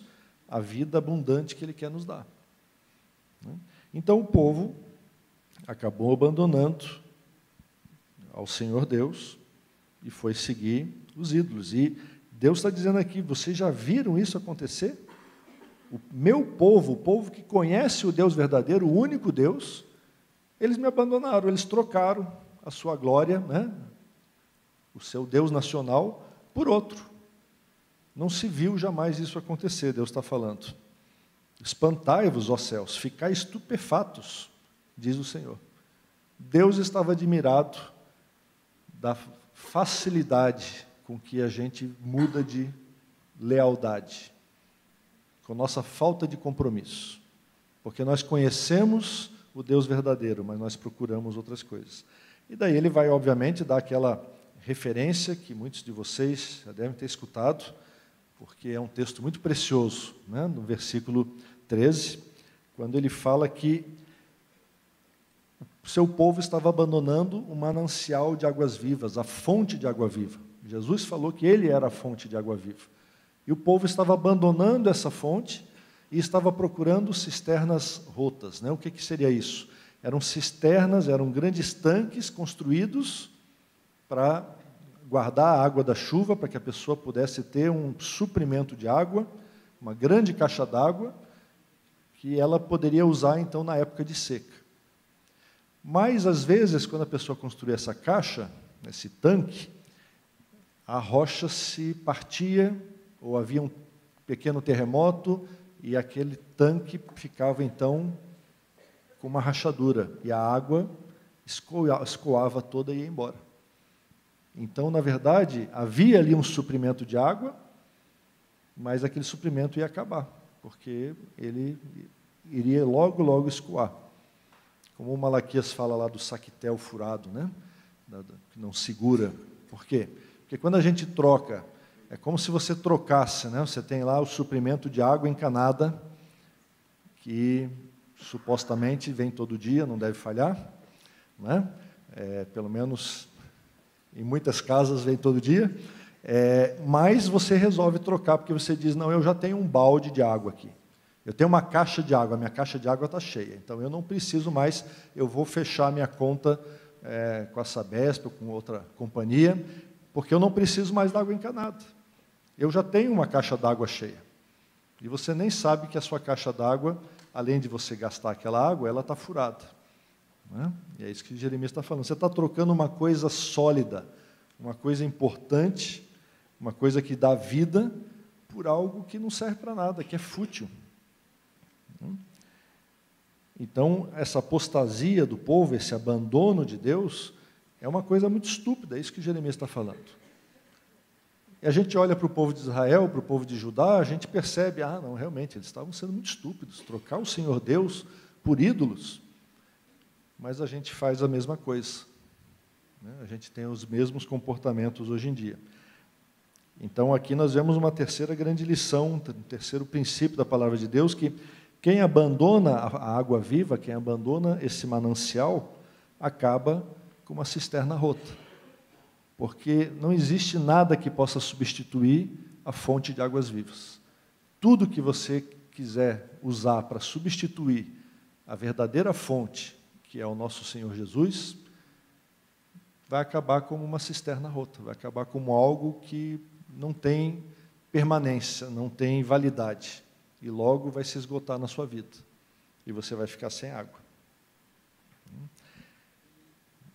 a vida abundante que ele quer nos dar. Então o povo acabou abandonando ao Senhor Deus e foi seguir os ídolos. E Deus está dizendo aqui, vocês já viram isso acontecer? O meu povo, o povo que conhece o Deus verdadeiro, o único Deus, eles me abandonaram, eles trocaram a sua glória, né, o seu Deus nacional, por outro. Não se viu jamais isso acontecer, Deus está falando. Espantai-vos, ó céus, ficai estupefatos, diz o Senhor. Deus estava admirado da facilidade com que a gente muda de lealdade, com nossa falta de compromisso, porque nós conhecemos o Deus verdadeiro, mas nós procuramos outras coisas. E daí ele vai, obviamente, dar aquela referência que muitos de vocês já devem ter escutado, porque é um texto muito precioso, né? No versículo 13, quando ele fala que o seu povo estava abandonando o manancial de águas vivas, a fonte de água viva. Jesus falou que ele era a fonte de água viva. E o povo estava abandonando essa fonte e estava procurando cisternas rotas, né? O que seria isso? Eram cisternas, eram grandes tanques construídos para guardar a água da chuva, para que a pessoa pudesse ter um suprimento de água, uma grande caixa d'água, que ela poderia usar, então, na época de seca. Mas, às vezes, quando a pessoa construía essa caixa, esse tanque, a rocha se partia, ou havia um pequeno terremoto, e aquele tanque ficava, então, com uma rachadura, e a água escoava toda e ia embora. Então, na verdade, havia ali um suprimento de água, mas aquele suprimento ia acabar, porque ele iria logo, logo escoar. Como o Malaquias fala lá do saquetel furado, né? Que não segura. Por quê? Porque quando a gente troca, é como se você trocasse, né? Você tem lá o suprimento de água encanada, que supostamente vem todo dia, não deve falhar, né? Pelo menos em muitas casas vem todo dia, mas você resolve trocar, porque você diz, não, eu já tenho um balde de água aqui. Eu tenho uma caixa de água, a minha caixa de água está cheia, então eu não preciso mais, eu vou fechar a minha conta com a Sabesp ou com outra companhia, porque eu não preciso mais de água encanada. Eu já tenho uma caixa d'água cheia. E você nem sabe que a sua caixa d'água, além de você gastar aquela água, ela está furada. Né? E é isso que Jeremias está falando. Você está trocando uma coisa sólida, uma coisa importante, uma coisa que dá vida, por algo que não serve para nada, que é fútil. Então, essa apostasia do povo, esse abandono de Deus, é uma coisa muito estúpida, é isso que Jeremias está falando. E a gente olha para o povo de Israel, para o povo de Judá, a gente percebe, não, realmente, eles estavam sendo muito estúpidos, trocar o Senhor Deus por ídolos, mas a gente faz a mesma coisa, né? A gente tem os mesmos comportamentos hoje em dia. Então, aqui nós vemos uma terceira grande lição, um terceiro princípio da palavra de Deus, que quem abandona a água viva, quem abandona esse manancial, acaba com uma cisterna rota. Porque não existe nada que possa substituir a fonte de águas vivas. Tudo que você quiser usar para substituir a verdadeira fonte, que é o nosso Senhor Jesus, vai acabar como uma cisterna rota, vai acabar como algo que não tem permanência, não tem validade, e logo vai se esgotar na sua vida, e você vai ficar sem água.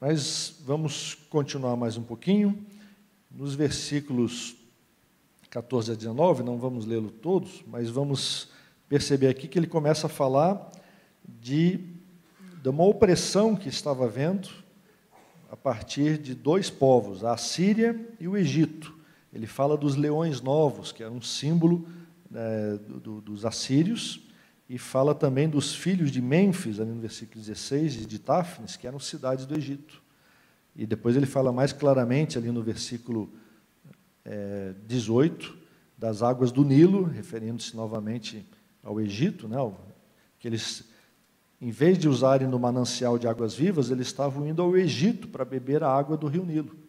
Mas vamos continuar mais um pouquinho, nos versículos 14 a 19, não vamos lê-lo todos, mas vamos perceber aqui que ele começa a falar de uma opressão que estava havendo a partir de dois povos, a Assíria e o Egito. Ele fala dos leões novos, que era um símbolo dos assírios, e fala também dos filhos de Mênfis, ali no versículo 16, e de Táfnis, que eram cidades do Egito. E depois ele fala mais claramente, ali no versículo 18, das águas do Nilo, referindo-se novamente ao Egito, né, que eles, em vez de usarem no manancial de águas vivas, eles estavam indo ao Egito para beber a água do rio Nilo.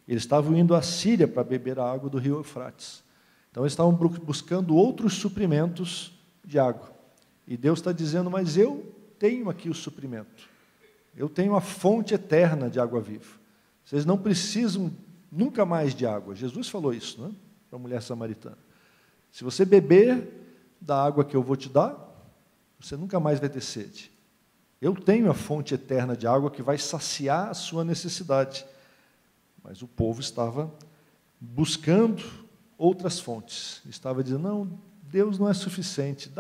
Eles estavam indo à Síria para beber a água do rio Eufrates. Então, eles estavam buscando outros suprimentos de água. E Deus está dizendo, mas eu tenho aqui o suprimento. Eu tenho a fonte eterna de água viva. Vocês não precisam nunca mais de água. Jesus falou isso, né, para a mulher samaritana. Se você beber da água que eu vou te dar, você nunca mais vai ter sede. Eu tenho a fonte eterna de água que vai saciar a sua necessidade. Mas o povo estava buscando outras fontes. Estava dizendo, não, Deus não é suficiente.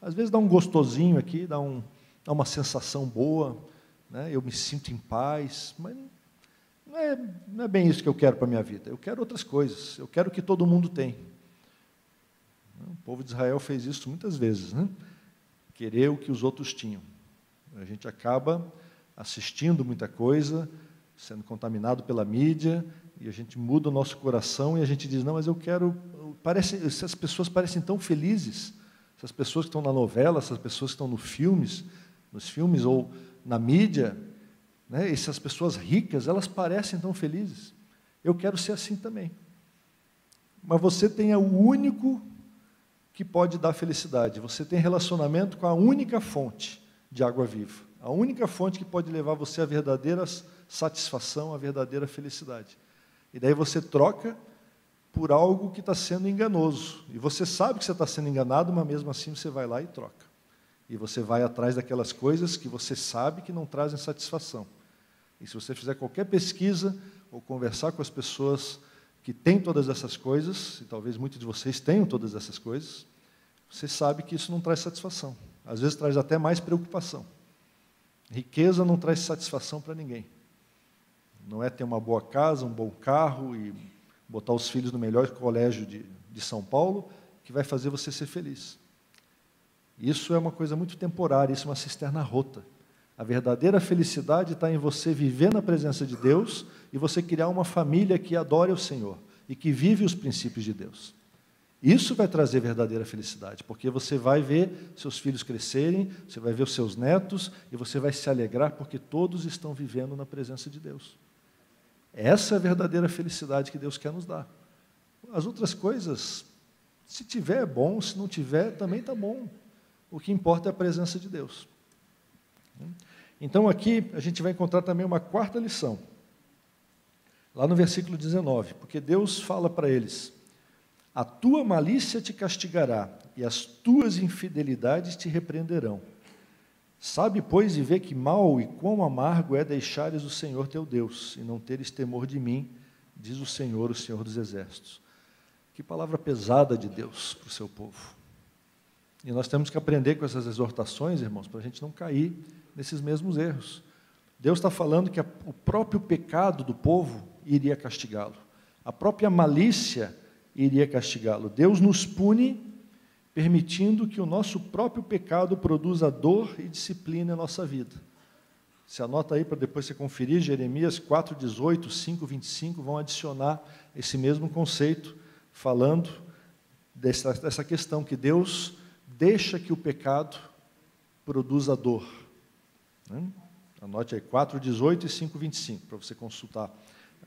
Às vezes dá um gostosinho aqui, dá uma sensação boa, né? Eu me sinto em paz, mas não é bem isso que eu quero para a minha vida. Eu quero outras coisas. Eu quero o que todo mundo tem. O povo de Israel fez isso muitas vezes, né? Querer o que os outros tinham. A gente acaba assistindo muita coisa, sendo contaminado pela mídia, e a gente muda o nosso coração e a gente diz, não, mas eu quero... essas pessoas parecem tão felizes, essas pessoas que estão na novela, essas pessoas que estão nos filmes ou na mídia, né, essas pessoas ricas, elas parecem tão felizes. Eu quero ser assim também. Mas você tem o único que pode dar felicidade. Você tem relacionamento com a única fonte de água viva. A única fonte que pode levar você à verdadeira satisfação, à verdadeira felicidade. E daí você troca por algo que está sendo enganoso. E você sabe que você está sendo enganado, mas mesmo assim você vai lá e troca. E você vai atrás daquelas coisas que você sabe que não trazem satisfação. E se você fizer qualquer pesquisa ou conversar com as pessoas que têm todas essas coisas, e talvez muitos de vocês tenham todas essas coisas, você sabe que isso não traz satisfação. Às vezes traz até mais preocupação. Riqueza não traz satisfação para ninguém. Não é ter uma boa casa, um bom carro e botar os filhos no melhor colégio de São Paulo que vai fazer você ser feliz. Isso é uma coisa muito temporária, isso é uma cisterna rota. A verdadeira felicidade está em você viver na presença de Deus e você criar uma família que adore o Senhor e que vive os princípios de Deus. Isso vai trazer verdadeira felicidade, porque você vai ver seus filhos crescerem, você vai ver os seus netos e você vai se alegrar porque todos estão vivendo na presença de Deus. Essa é a verdadeira felicidade que Deus quer nos dar. As outras coisas, se tiver é bom, se não tiver também está bom. O que importa é a presença de Deus. Então aqui a gente vai encontrar também uma quarta lição. Lá no versículo 19, porque Deus fala para eles, a tua malícia te castigará, e as tuas infidelidades te repreenderão. Sabe, pois, e vê que mal e quão amargo é deixares o Senhor teu Deus, e não teres temor de mim, diz o Senhor dos Exércitos. Que palavra pesada de Deus para o seu povo. E nós temos que aprender com essas exortações, irmãos, para a gente não cair nesses mesmos erros. Deus está falando que o próprio pecado do povo iria castigá-lo. A própria malícia iria castigá-lo. Deus nos pune, permitindo que o nosso próprio pecado produza dor e disciplina em nossa vida. Você anota aí para depois você conferir, Jeremias 4,18, 5,25, vão adicionar esse mesmo conceito, falando dessa questão, que Deus deixa que o pecado produza dor. Anote aí, 4,18 e 5,25, para você consultar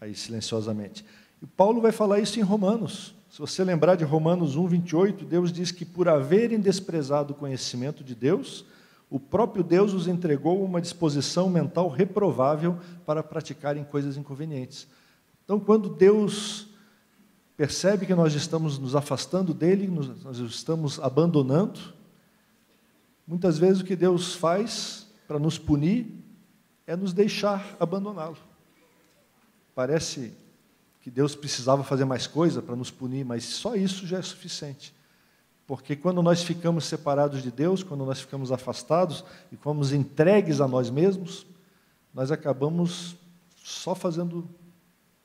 aí silenciosamente. E Paulo vai falar isso em Romanos. Se você lembrar de Romanos 1,28, Deus diz que por haverem desprezado o conhecimento de Deus, o próprio Deus os entregou uma disposição mental reprovável para praticarem coisas inconvenientes. Então, quando Deus percebe que nós estamos nos afastando dele, nós estamos abandonando, muitas vezes o que Deus faz para nos punir é nos deixar abandoná-lo. Parece que Deus precisava fazer mais coisa para nos punir, mas só isso já é suficiente. Porque quando nós ficamos separados de Deus, quando nós ficamos afastados e fomos entregues a nós mesmos, nós acabamos só fazendo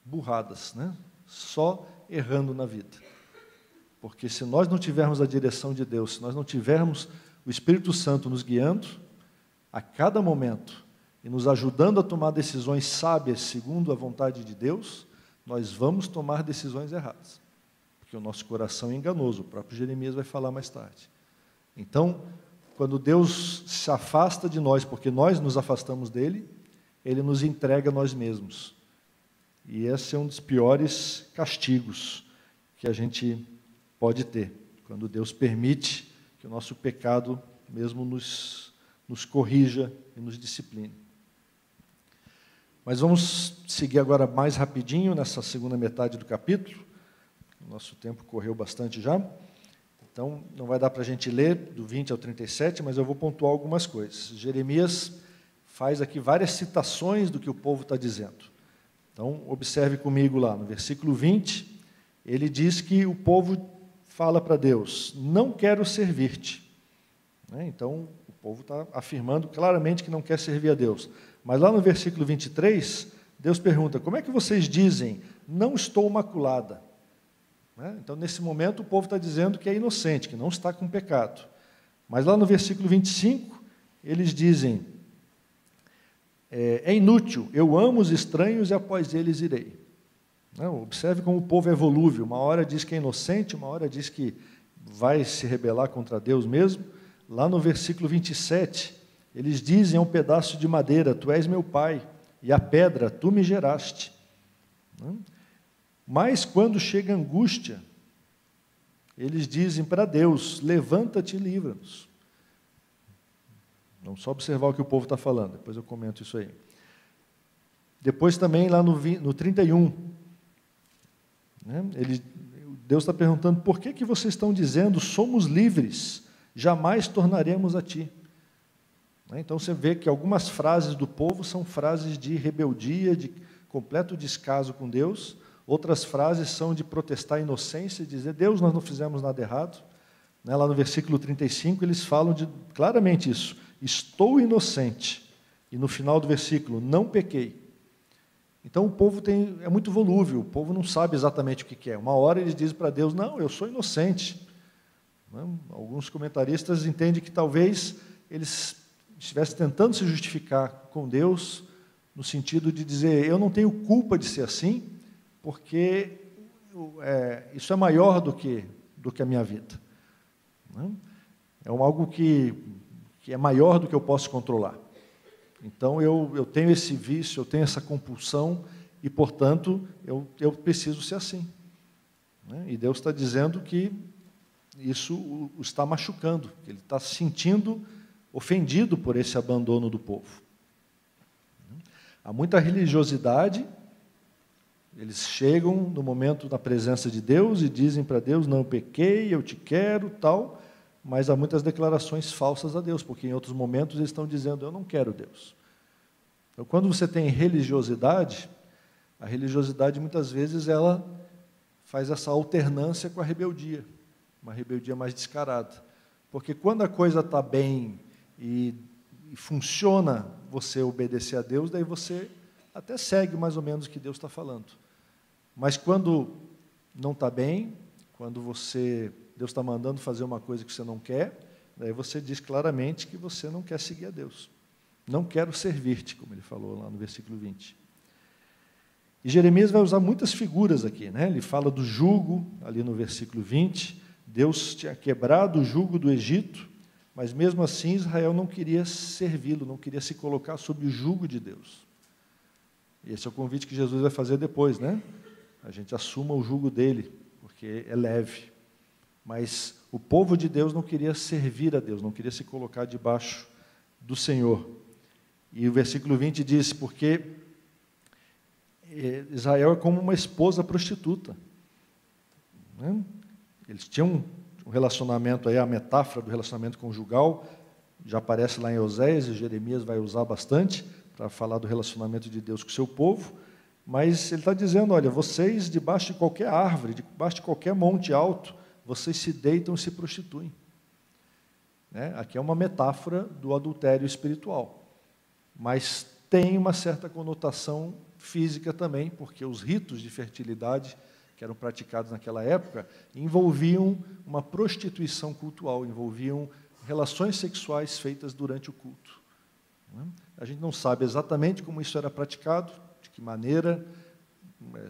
burradas, né? Só errando na vida. Porque se nós não tivermos a direção de Deus, se nós não tivermos o Espírito Santo nos guiando a cada momento e nos ajudando a tomar decisões sábias segundo a vontade de Deus, nós vamos tomar decisões erradas. Porque o nosso coração é enganoso, o próprio Jeremias vai falar mais tarde. Então, quando Deus se afasta de nós, porque nós nos afastamos dele, ele nos entrega a nós mesmos. E esse é um dos piores castigos que a gente pode ter, quando Deus permite que o nosso pecado mesmo nos corrija e nos discipline. Mas vamos seguir agora mais rapidinho nessa segunda metade do capítulo. O nosso tempo correu bastante já. Então, não vai dar para a gente ler do 20 ao 37, mas eu vou pontuar algumas coisas. Jeremias faz aqui várias citações do que o povo está dizendo. Então, observe comigo lá, no versículo 20, ele diz que o povo fala para Deus: não quero servir-te. Então, o povo está afirmando claramente que não quer servir a Deus. Mas lá no versículo 23, Deus pergunta: como é que vocês dizem, não estou maculada? Então, nesse momento, o povo está dizendo que é inocente, que não está com pecado. Mas lá no versículo 25, eles dizem: é inútil, eu amo os estranhos e após eles irei. Observe como o povo é volúvel. Uma hora diz que é inocente, uma hora diz que vai se rebelar contra Deus mesmo. Lá no versículo 27, eles dizem a um pedaço de madeira: tu és meu pai, e a pedra, tu me geraste. Mas quando chega a angústia, eles dizem para Deus: levanta-te e livra-nos. Vamos só observar o que o povo está falando, depois eu comento isso aí. Depois também lá no 31, Deus está perguntando: por que vocês estão dizendo, somos livres, jamais tornaremos a ti? Então você vê que algumas frases do povo são frases de rebeldia, de completo descaso com Deus. Outras frases são de protestar a inocência e dizer: Deus, nós não fizemos nada errado. Lá no versículo 35 eles falam claramente isso: estou inocente. E no final do versículo: não pequei. Então o povo é muito volúvel, o povo não sabe exatamente o que quer. Uma hora eles dizem para Deus: não, eu sou inocente. Alguns comentaristas entendem que talvez eles estivessem tentando se justificar com Deus, no sentido de dizer: eu não tenho culpa de ser assim, porque isso é maior do que a minha vida. É algo que é maior do que eu posso controlar. Então, eu tenho esse vício, eu tenho essa compulsão, e, portanto, eu preciso ser assim. E Deus está dizendo que isso o está machucando, que ele está se sentindo ofendido por esse abandono do povo. Há muita religiosidade. Eles chegam no momento da presença de Deus e dizem para Deus: não pequei, eu te quero, tal, mas há muitas declarações falsas a Deus, porque em outros momentos eles estão dizendo: eu não quero Deus. Então, quando você tem religiosidade, a religiosidade muitas vezes ela faz essa alternância com a rebeldia, uma rebeldia mais descarada. Porque quando a coisa está bem e funciona você obedecer a Deus, daí você até segue mais ou menos o que Deus está falando. Mas quando não está bem, quando Deus está mandando fazer uma coisa que você não quer, daí você diz claramente que você não quer seguir a Deus. não quero servir-te, como ele falou lá no versículo 20. E Jeremias vai usar muitas figuras aqui, né? Ele fala do jugo, ali no versículo 20, Deus tinha quebrado o jugo do Egito, mas mesmo assim Israel não queria servi-lo, não queria se colocar sob o jugo de Deus. E esse é o convite que Jesus vai fazer depois, né? A gente assuma o jugo dele, porque é leve. Mas o povo de Deus não queria servir a Deus, não queria se colocar debaixo do Senhor. E o versículo 20 diz, porque Israel é como uma esposa prostituta. Né? Eles tinham um relacionamento, aí, a metáfora do relacionamento conjugal, já aparece lá em Oséias, e Jeremias vai usar bastante, para falar do relacionamento de Deus com o seu povo, mas ele está dizendo, olha, vocês debaixo de qualquer árvore, debaixo de qualquer monte alto, vocês se deitam e se prostituem. Né? Aqui é uma metáfora do adultério espiritual, mas tem uma certa conotação física também, porque os ritos de fertilidade que eram praticados naquela época envolviam uma prostituição cultual, envolviam relações sexuais feitas durante o culto. A gente não sabe exatamente como isso era praticado, de que maneira,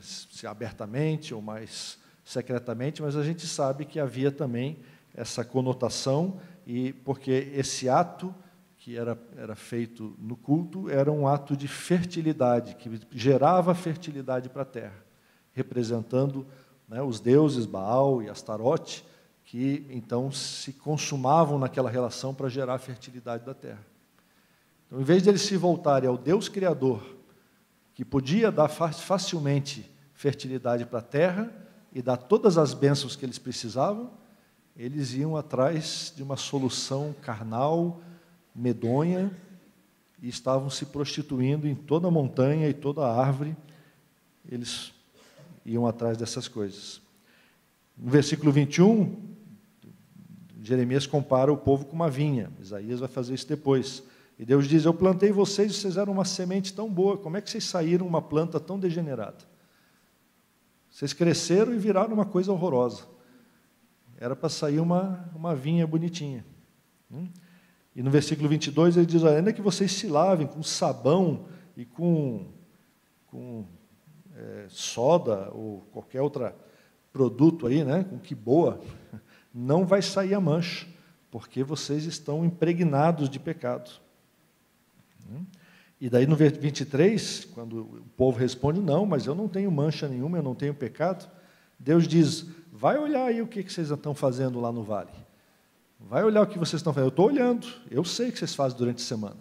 se abertamente ou mais secretamente, mas a gente sabe que havia também essa conotação, e porque esse ato que era feito no culto era um ato de fertilidade, que gerava fertilidade para a terra, representando, né, os deuses Baal e Astarote, que então se consumavam naquela relação para gerar a fertilidade da terra. Então, em vez de eles se voltarem ao Deus Criador, que podia dar facilmente fertilidade para a terra e dar todas as bênçãos que eles precisavam, eles iam atrás de uma solução carnal, medonha, e estavam se prostituindo em toda a montanha e toda a árvore. Eles iam atrás dessas coisas. No versículo 21, Jeremias compara o povo com uma vinha. Isaías vai fazer isso depois. E Deus diz, eu plantei vocês e vocês eram uma semente tão boa, como é que vocês saíram uma planta tão degenerada? Vocês cresceram e viraram uma coisa horrorosa. Era para sair uma vinha bonitinha. E no versículo 22 ele diz, ainda que vocês se lavem com sabão e com soda ou qualquer outro produto aí, né, com que boa, não vai sair a mancha, porque vocês estão impregnados de pecado. E daí no 23, quando o povo responde, não, mas eu não tenho mancha nenhuma, eu não tenho pecado, Deus diz, vai olhar aí o que vocês estão fazendo lá no vale. Vai olhar o que vocês estão fazendo. Eu estou olhando, eu sei o que vocês fazem durante a semana.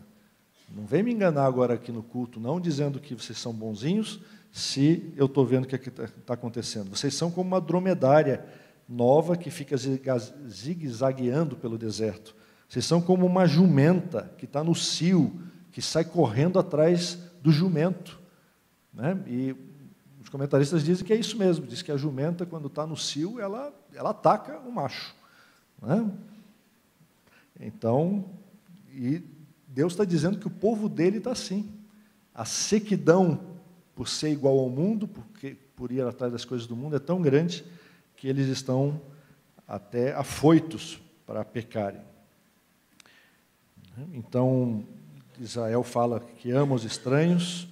Não vem me enganar agora aqui no culto, não dizendo que vocês são bonzinhos, se eu estou vendo o que está acontecendo. Vocês são como uma dromedária nova que fica zigue-zagueando pelo deserto. Vocês são como uma jumenta que está no cio, que sai correndo atrás do jumento. Né? E os comentaristas dizem que é isso mesmo, diz que a jumenta, quando está no cio, ela ataca o macho. Né? Então, e Deus está dizendo que o povo dele está assim. A sequidão, por ser igual ao mundo, por ir atrás das coisas do mundo, é tão grande que eles estão até afoitos para pecarem. Então, Israel fala que ama os estranhos.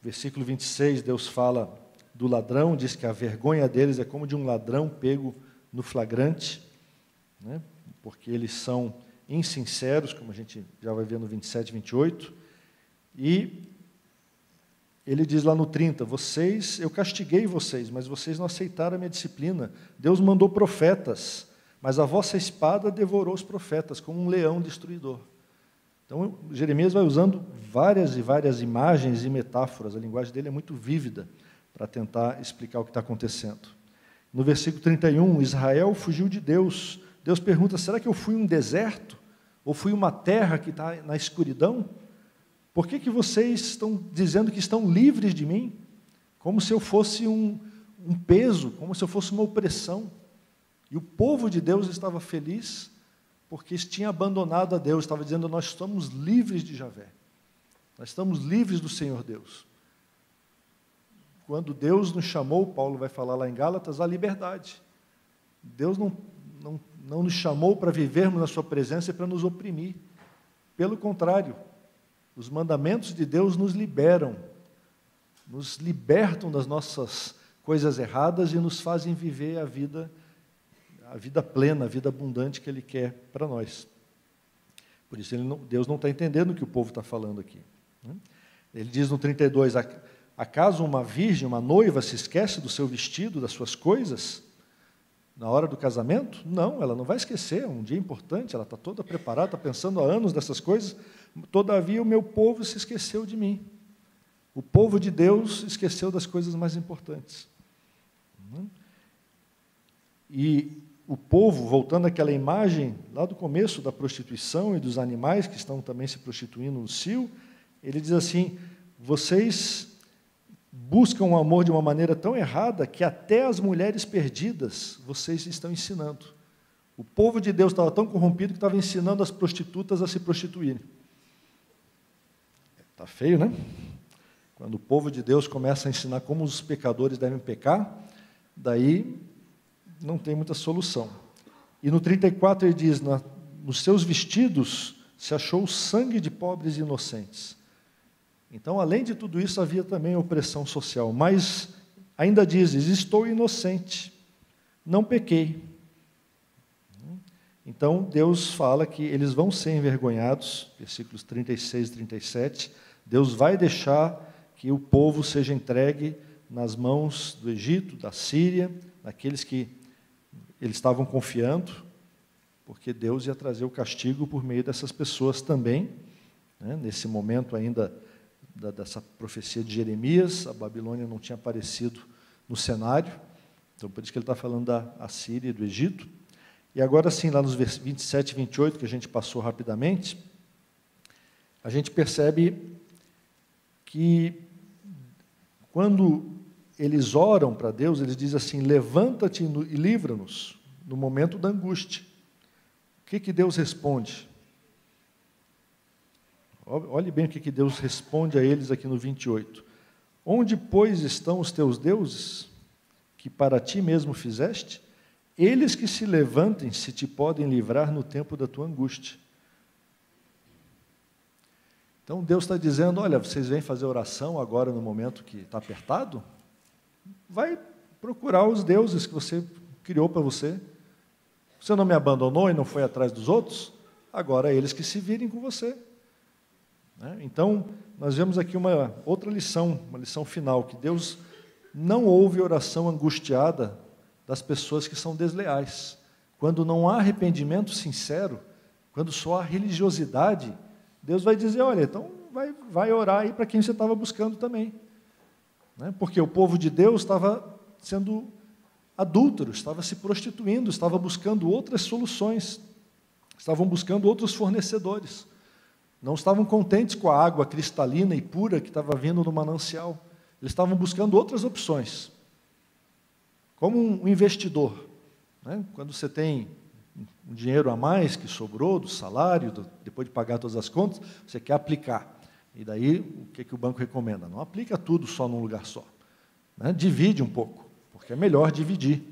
Versículo 26, Deus fala do ladrão, diz que a vergonha deles é como de um ladrão pego no flagrante, né? Porque eles são insinceros, como a gente já vai ver no 27 e 28, e ele diz lá no 30, eu castiguei vocês, mas vocês não aceitaram a minha disciplina. Deus mandou profetas, mas a vossa espada devorou os profetas, como um leão destruidor. Então, Jeremias vai usando várias e várias imagens e metáforas, a linguagem dele é muito vívida, para tentar explicar o que está acontecendo. No versículo 31, Israel fugiu de Deus. Deus pergunta, será que eu fui um deserto? Ou fui uma terra que está na escuridão? Por que vocês estão dizendo que estão livres de mim? Como se eu fosse um peso, como se eu fosse uma opressão. E o povo de Deus estava feliz, porque tinha abandonado a Deus, estava dizendo, nós estamos livres de Javé. Nós estamos livres do Senhor Deus. Quando Deus nos chamou, Paulo vai falar lá em Gálatas, à liberdade. Deus não nos chamou para vivermos na sua presença e para nos oprimir. Pelo contrário, Os mandamentos de Deus nos libertam das nossas coisas erradas e nos fazem viver a vida plena, a vida abundante que Ele quer para nós. Por isso Deus não está entendendo o que o povo está falando aqui. Ele diz no 32, acaso uma virgem, uma noiva, se esquece do seu vestido, das suas coisas, na hora do casamento? Não, ela não vai esquecer, é um dia importante, ela está toda preparada, está pensando há anos dessas coisas, todavia o meu povo se esqueceu de mim. O povo de Deus esqueceu das coisas mais importantes. E o povo, voltando àquela imagem lá do começo da prostituição e dos animais que estão também se prostituindo no cio, ele diz assim, vocês buscam o amor de uma maneira tão errada que até as mulheres perdidas vocês estão ensinando. O povo de Deus estava tão corrompido que estava ensinando as prostitutas a se prostituírem. Está feio, né? Quando o povo de Deus começa a ensinar como os pecadores devem pecar, daí não tem muita solução. E no 34 ele diz, nos seus vestidos se achou o sangue de pobres e inocentes. Então, além de tudo isso, havia também opressão social. Mas ainda dizes, estou inocente, não pequei. Então, Deus fala que eles vão ser envergonhados, versículos 36 e 37, Deus vai deixar que o povo seja entregue nas mãos do Egito, da Síria, daqueles que eles estavam confiando, porque Deus ia trazer o castigo por meio dessas pessoas também. Nesse momento ainda dessa profecia de Jeremias, a Babilônia não tinha aparecido no cenário, então por isso que ele está falando da Assíria e do Egito. E agora sim, lá nos 27 e 28, que a gente passou rapidamente, a gente percebe que quando eles oram para Deus, eles dizem assim, levanta-te e livra-nos no momento da angústia. O que Deus responde? Olhe bem o que Deus responde a eles aqui no 28. Onde, pois, estão os teus deuses, que para ti mesmo fizeste? Eles que se levantem, se te podem livrar no tempo da tua angústia. Então, Deus está dizendo, olha, vocês vêm fazer oração agora no momento que está apertado? Vai procurar os deuses que você criou para você. Você não me abandonou e não foi atrás dos outros? Agora, eles que se virem com você. Então, nós vemos aqui uma outra lição, uma lição final, que Deus não ouve oração angustiada das pessoas que são desleais. Quando não há arrependimento sincero, quando só há religiosidade, Deus vai dizer, olha, então vai orar aí para quem você estava buscando também. Porque o povo de Deus estava sendo adúltero, estava se prostituindo, estava buscando outras soluções, estavam buscando outros fornecedores. Não estavam contentes com a água cristalina e pura que estava vindo do manancial. Eles estavam buscando outras opções. Como um investidor. Quando você tem um dinheiro a mais que sobrou do salário, depois de pagar todas as contas, você quer aplicar. E daí, o que o banco recomenda? Não aplica tudo só num lugar só. Divide um pouco, porque é melhor dividir.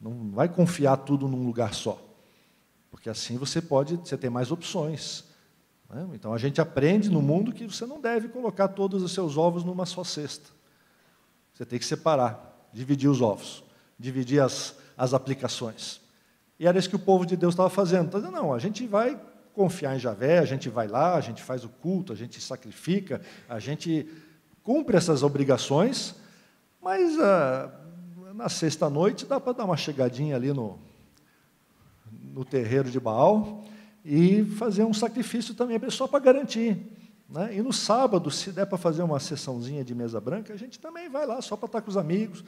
Não vai confiar tudo num lugar só. Porque assim você tem mais opções. Então, a gente aprende no mundo que você não deve colocar todos os seus ovos numa só cesta. Você tem que separar, dividir os ovos, dividir as aplicações. E era isso que o povo de Deus estava fazendo. Está dizendo, não, a gente vai confiar em Javé, a gente vai lá, a gente faz o culto, a gente sacrifica, a gente cumpre essas obrigações, mas na sexta-noite dá para dar uma chegadinha ali no terreiro de Baal e fazer um sacrifício também, só para garantir. E no sábado, se der para fazer uma sessãozinha de mesa branca, a gente também vai lá, só para estar com os amigos,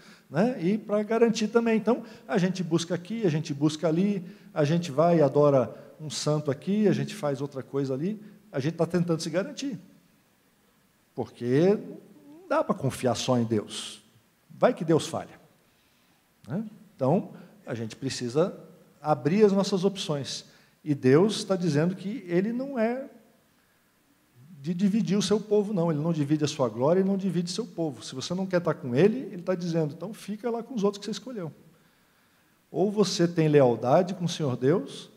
e para garantir também. Então, a gente busca aqui, a gente busca ali, a gente vai e adora um santo aqui, a gente faz outra coisa ali, a gente está tentando se garantir. Porque não dá para confiar só em Deus. Vai que Deus falha. Então, a gente precisa abrir as nossas opções. E Deus está dizendo que Ele não é de dividir o seu povo, não. Ele não divide a sua glória, Ele não divide o seu povo. Se você não quer estar com Ele, Ele está dizendo, então fica lá com os outros que você escolheu. Ou você tem lealdade com o Senhor Deus,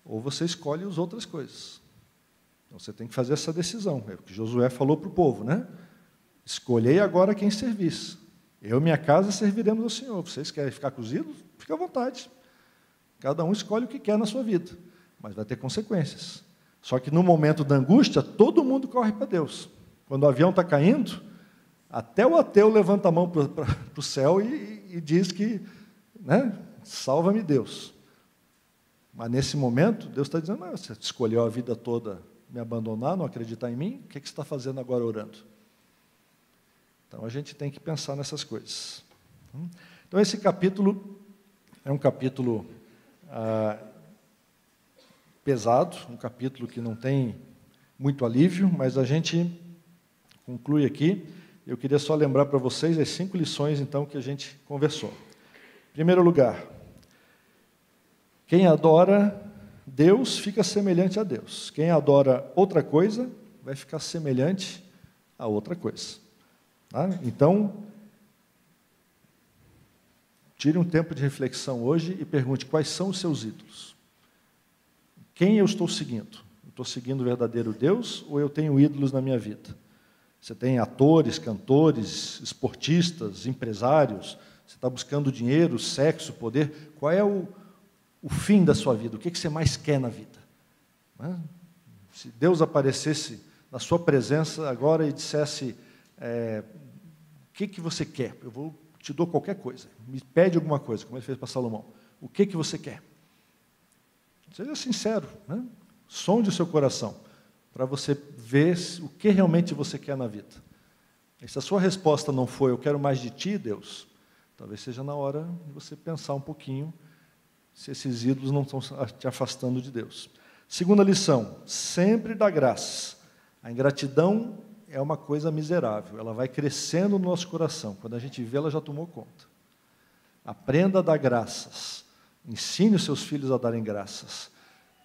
ou você escolhe as outras coisas. Então você tem que fazer essa decisão. É o que Josué falou para o povo, né? Escolhei agora quem servir. Eu e minha casa serviremos ao Senhor. Vocês querem ficar com os ídolos? Fique à vontade. Cada um escolhe o que quer na sua vida, mas vai ter consequências. Só que no momento da angústia, todo mundo corre para Deus. Quando o avião está caindo, até o ateu levanta a mão para o céu e diz que, né, salva-me Deus. Mas nesse momento, Deus está dizendo, mas você escolheu a vida toda me abandonar, não acreditar em mim, o que você está fazendo agora orando? Então a gente tem que pensar nessas coisas. Então esse capítulo é um capítulo pesado, um capítulo que não tem muito alívio, mas a gente conclui aqui. Eu queria só lembrar para vocês as 5 lições, então, que a gente conversou. Em primeiro lugar, quem adora Deus fica semelhante a Deus. Quem adora outra coisa vai ficar semelhante a outra coisa. Tá? Então, tire um tempo de reflexão hoje e pergunte quais são os seus ídolos. Quem eu estou seguindo? Eu estou seguindo o verdadeiro Deus ou eu tenho ídolos na minha vida? Você tem atores, cantores, esportistas, empresários, você está buscando dinheiro, sexo, poder. Qual é o fim da sua vida? O que você mais quer na vida? Se Deus aparecesse na sua presença agora e dissesse, o que você quer? Eu te dou qualquer coisa. Me pede alguma coisa, como ele fez para Salomão. O que você quer? Seja sincero, né? Sonde o seu coração, para você ver o que realmente você quer na vida. E se a sua resposta não foi, eu quero mais de ti, Deus, talvez seja na hora de você pensar um pouquinho se esses ídolos não estão te afastando de Deus. Segunda lição, sempre dá graças. A ingratidão é uma coisa miserável, ela vai crescendo no nosso coração. Quando a gente vê, ela já tomou conta. Aprenda a dar graças. Ensine os seus filhos a darem graças.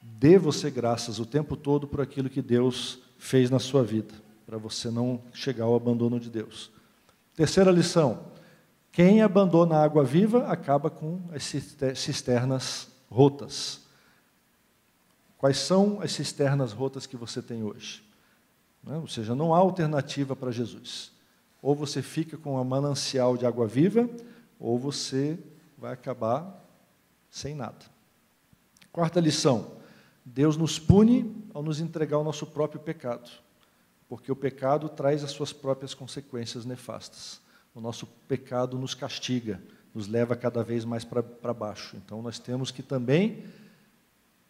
Dê você graças o tempo todo por aquilo que Deus fez na sua vida, para você não chegar ao abandono de Deus. Terceira lição, quem abandona a água viva acaba com as cisternas rotas. Quais são as cisternas rotas que você tem hoje? Ou seja, não há alternativa para Jesus. Ou você fica com a manancial de água viva, ou você vai acabar sem nada. Quarta lição, Deus nos pune ao nos entregar ao nosso próprio pecado, porque o pecado traz as suas próprias consequências nefastas. O nosso pecado nos castiga, nos leva cada vez mais para baixo. Então nós temos que também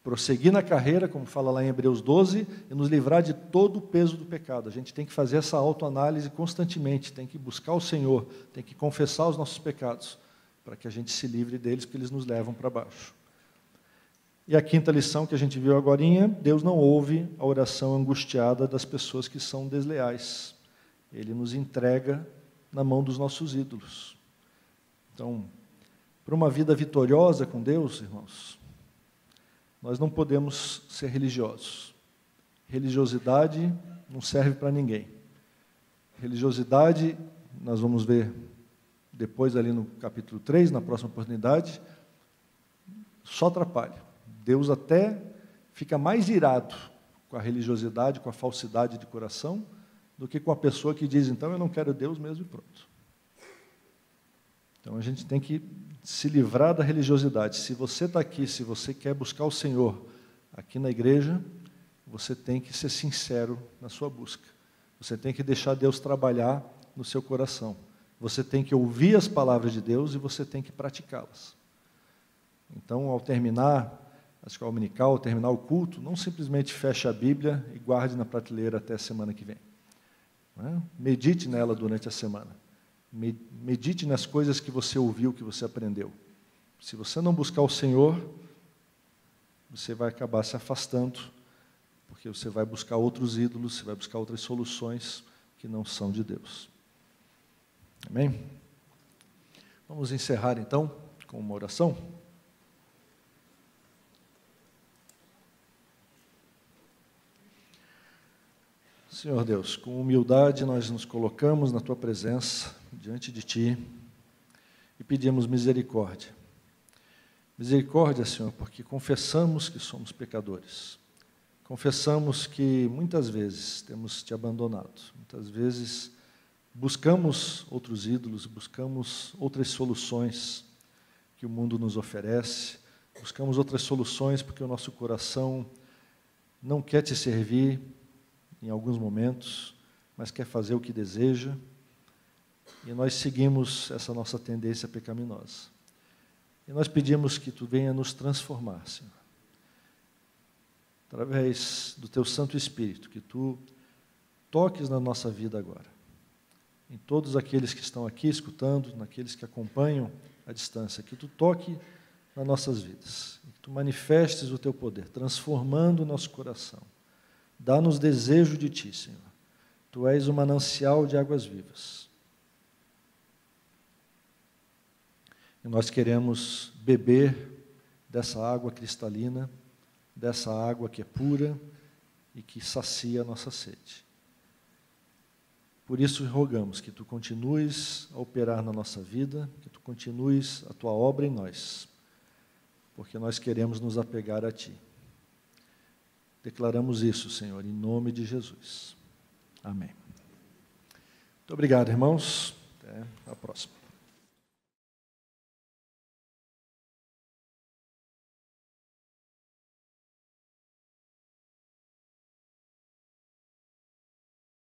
prosseguir na carreira, como fala lá em Hebreus 12, e nos livrar de todo o peso do pecado. A gente tem que fazer essa autoanálise constantemente, tem que buscar o Senhor, tem que confessar os nossos pecados, para que a gente se livre deles, porque eles nos levam para baixo. E a quinta lição que a gente viu agorinha, Deus não ouve a oração angustiada das pessoas que são desleais. Ele nos entrega na mão dos nossos ídolos. Então, para uma vida vitoriosa com Deus, irmãos, nós não podemos ser religiosos. Religiosidade não serve para ninguém. Religiosidade, nós vamos ver depois ali no capítulo 3, na próxima oportunidade, só atrapalha. Deus até fica mais irado com a religiosidade, com a falsidade de coração, do que com a pessoa que diz, então eu não quero Deus mesmo e pronto. Então a gente tem que se livrar da religiosidade. Se você está aqui, se você quer buscar o Senhor aqui na igreja, você tem que ser sincero na sua busca. Você tem que deixar Deus trabalhar no seu coração. Você tem que ouvir as palavras de Deus e você tem que praticá-las. Então, ao terminar a escola dominical, ao terminar o culto, não simplesmente feche a Bíblia e guarde na prateleira até a semana que vem. Medite nela durante a semana. Medite nas coisas que você ouviu, que você aprendeu. Se você não buscar o Senhor, você vai acabar se afastando, porque você vai buscar outros ídolos, você vai buscar outras soluções que não são de Deus. Amém? Vamos encerrar então com uma oração. Senhor Deus, com humildade nós nos colocamos na Tua presença, diante de Ti, e pedimos misericórdia. Misericórdia, Senhor, porque confessamos que somos pecadores. confessamos que muitas vezes temos te abandonado, muitas vezes buscamos outros ídolos, buscamos outras soluções que o mundo nos oferece, buscamos outras soluções porque o nosso coração não quer te servir em alguns momentos, mas quer fazer o que deseja, e nós seguimos essa nossa tendência pecaminosa. E nós pedimos que tu venha nos transformar, Senhor, através do teu Santo Espírito, que tu toques na nossa vida agora, em todos aqueles que estão aqui escutando, naqueles que acompanham à distância, que tu toque nas nossas vidas, que tu manifestes o teu poder, transformando o nosso coração. Dá-nos desejo de ti, Senhor. Tu és o manancial de águas vivas. E nós queremos beber dessa água cristalina, dessa água que é pura e que sacia a nossa sede. Por isso rogamos que tu continues a operar na nossa vida, que tu continues a tua obra em nós, porque nós queremos nos apegar a ti. Declaramos isso, Senhor, em nome de Jesus. Amém. Muito obrigado, irmãos. Até a próxima.